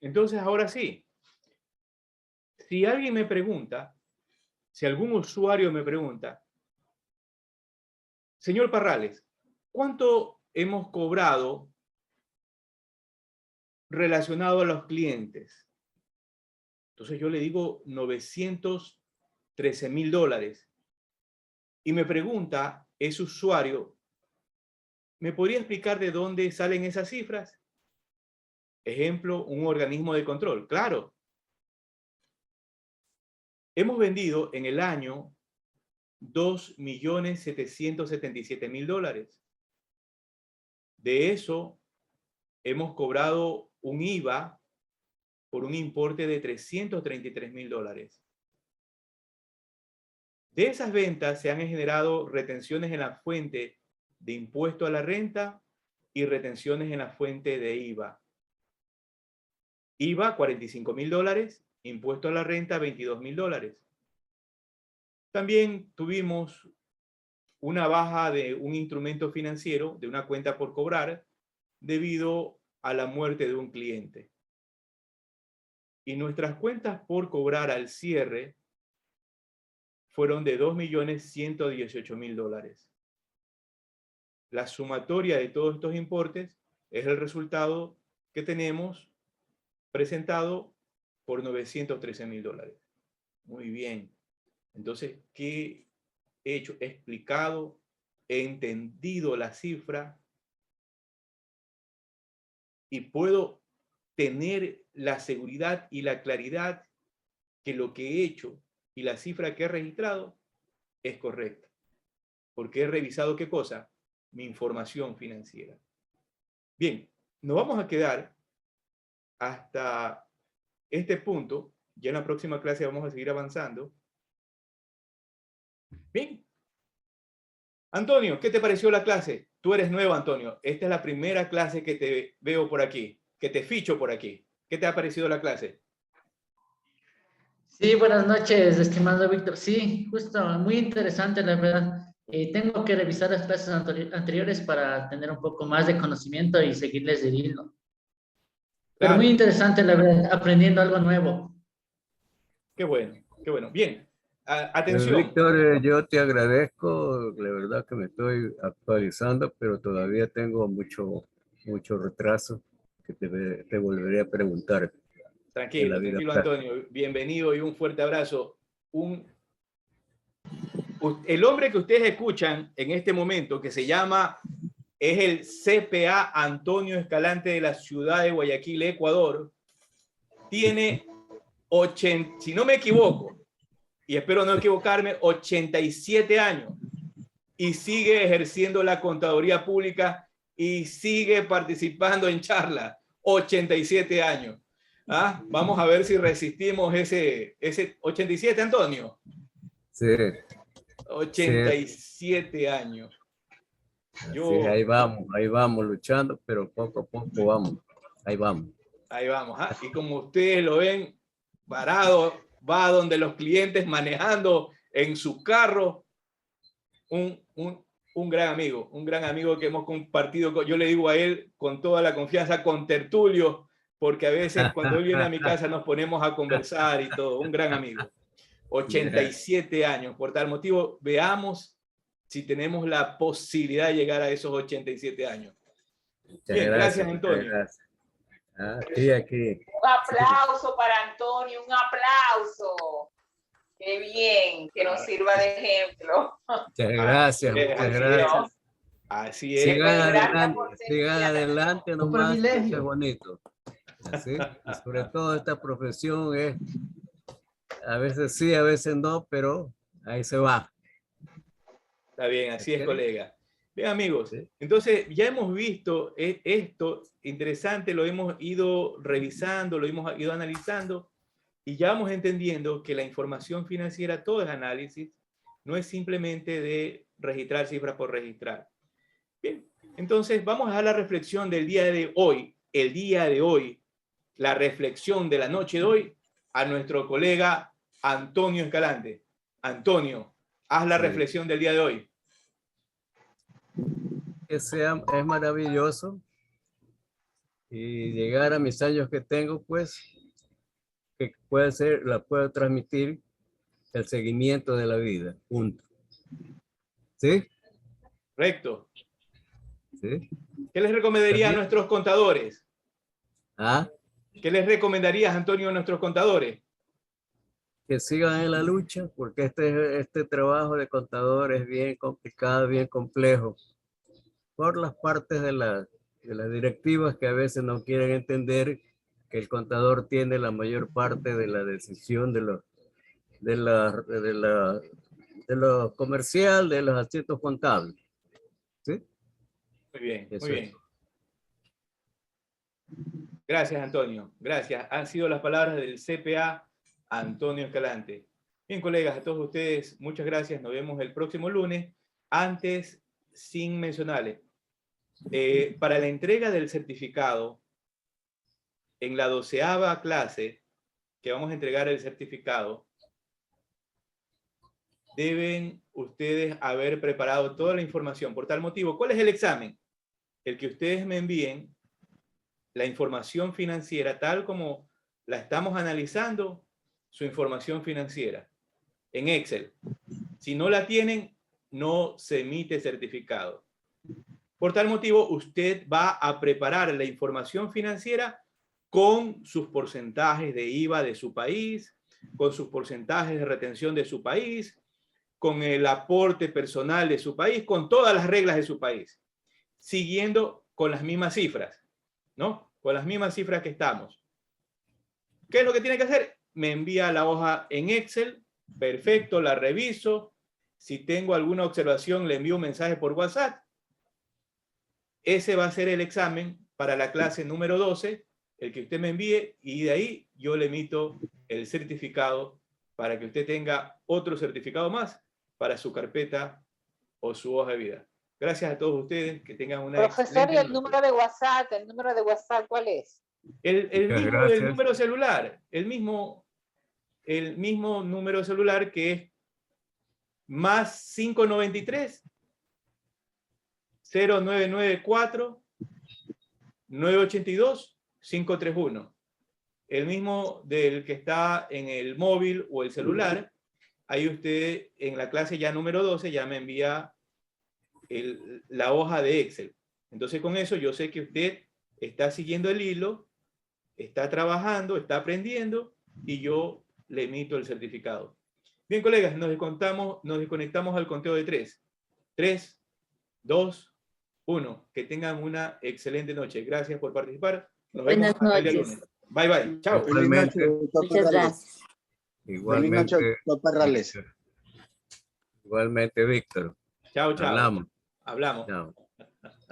Entonces, ahora sí, si alguien me pregunta, si algún usuario me pregunta, señor Parrales, ¿cuánto hemos cobrado relacionado a los clientes? Entonces yo le digo $913,000. Y me pregunta ese usuario, ¿me podría explicar de dónde salen esas cifras? Ejemplo, un organismo de control. Claro. Hemos vendido en el año $2,777,000. De eso, hemos cobrado un IVA por un importe de $333,000. De esas ventas se han generado retenciones en la fuente de impuesto a la renta y retenciones en la fuente de IVA. IVA, $45,000, impuesto a la renta, $22,000. También tuvimos una baja de un instrumento financiero, de una cuenta por cobrar, debido a la muerte de un cliente. Y nuestras cuentas por cobrar al cierre fueron de $2,118,000. La sumatoria de todos estos importes es el resultado que tenemos presentado por $913,000. Muy bien. Entonces, ¿qué he hecho? He explicado, he entendido la cifra y puedo tener la seguridad y la claridad que lo que he hecho y la cifra que he registrado es correcta. Porque he revisado ¿qué cosa? Mi información financiera. Bien, nos vamos a quedar hasta este punto. Ya en la próxima clase vamos a seguir avanzando. Bien. Antonio, ¿qué te pareció la clase? Tú eres nuevo, Antonio. Esta es la primera clase que te veo por aquí, que te ficho por aquí. ¿Qué te ha parecido la clase? Sí, buenas noches, estimado Víctor. Sí, justo, muy interesante, la verdad. Tengo que revisar las clases anteriores para tener un poco más de conocimiento y seguirles el hilo. Pero Claro. muy interesante, la verdad, aprendiendo algo nuevo. Qué bueno, qué bueno. Bien, atención. Víctor, yo te agradezco, la verdad que me estoy actualizando, pero todavía tengo mucho retraso que te volveré a preguntar. Tranquilo, tranquilo, Antonio. Bienvenido y un fuerte abrazo. El hombre que ustedes escuchan en este momento, que se llama, es el CPA Antonio Escalante de la ciudad de Guayaquil, Ecuador, tiene 80, si no me equivoco, y espero no equivocarme, 87 años y sigue ejerciendo la contaduría pública y sigue participando en charlas. 87 años. ¿Ah? Vamos a ver si resistimos ese 87, Antonio. Sí. 87 sí. Años. Sí, ahí vamos luchando, pero poco a poco vamos. Ahí vamos. Ahí vamos. ¿Ah? Y como ustedes lo ven, parado, va donde los clientes manejando en su carro. Un gran amigo que hemos compartido, yo le digo a él con toda la confianza, con tertulio, porque a veces cuando él viene a mi casa nos ponemos a conversar y todo, un gran amigo. 87 años, por tal motivo, veamos si tenemos la posibilidad de llegar a esos 87 años. Bien, gracias Antonio. Gracias. Aquí. Un aplauso para Antonio, un aplauso. Qué bien, que nos sirva de ejemplo. Muchas gracias, muchas gracias. Así es. Sigan adelante nomás, qué bonito. ¿Sí? Y sobre todo esta profesión es, a veces sí, a veces no, pero ahí se va. Está bien, así es, colega. Bien, amigos, entonces ya hemos visto esto interesante, lo hemos ido revisando, lo hemos ido analizando y ya vamos entendiendo que la información financiera, todo es análisis, no es simplemente de registrar cifras por registrar. Bien, entonces vamos a dar la reflexión del día de hoy, el día de hoy, la reflexión de la noche de hoy a nuestro colega Antonio Escalante. Antonio, haz la reflexión del día de hoy. Es maravilloso y llegar a mis años que tengo, pues, que puede ser, la puedo transmitir el seguimiento de la vida, punto. ¿Sí? Correcto. ¿Sí? ¿Qué les recomendaría a nuestros contadores? ¿Ah? ¿Qué les recomendarías, Antonio, a nuestros contadores? Que sigan en la lucha, porque este trabajo de contador es bien complicado, bien complejo, por las partes de las directivas que a veces no quieren entender que el contador tiene la mayor parte de la decisión de lo comercial, de los aspectos contables. ¿Sí? Muy bien, Eso muy bien. Gracias, Antonio. Gracias. Han sido las palabras del CPA Antonio Escalante. Bien, colegas, a todos ustedes, muchas gracias. Nos vemos el próximo lunes. Antes, sin mencionarles, para la entrega del certificado, en la 12ª clase, que vamos a entregar el certificado, deben ustedes haber preparado toda la información. Por tal motivo, ¿cuál es el examen? El que ustedes me envíen la información financiera tal como la estamos analizando, su información financiera en Excel. Si no la tienen, no se emite certificado. Por tal motivo, usted va a preparar la información financiera con sus porcentajes de IVA de su país, con sus porcentajes de retención de su país, con el aporte personal de su país, con todas las reglas de su país, siguiendo con las mismas cifras, ¿no? Con las mismas cifras que estamos. ¿Qué es lo que tiene que hacer? Me envía la hoja en Excel, perfecto, la reviso. Si tengo alguna observación, le envío un mensaje por WhatsApp. Ese va a ser el examen para la clase número 12, el que usted me envíe, y de ahí yo le emito el certificado para que usted tenga otro certificado más para su carpeta o su hoja de vida. Gracias a todos ustedes, que tengan una Profesor, ¿y excelente el número de WhatsApp? ¿El número de WhatsApp cuál es? El mismo gracias. del número celular, el mismo número celular, que es más 593 0994 982 531. El mismo del que está en el móvil o el celular. Ahí usted en la clase ya número 12 ya me envía la hoja de Excel. Entonces con eso yo sé que usted está siguiendo el hilo, está trabajando, está aprendiendo, y yo le emito el certificado. Bien, colegas, nos desconectamos al conteo de 3. 3, 2, 1. Que tengan una excelente noche. Gracias por participar. Nos vemos Buenas hasta el día noches. lunes. Bye, bye. Chao. Feliz noche, Igualmente. doctor Muchas Perales. gracias. Feliz noche, Igualmente, doctor Perales. igualmente, Víctor. Chao, chao. Hablamos. Hablamos. Chao.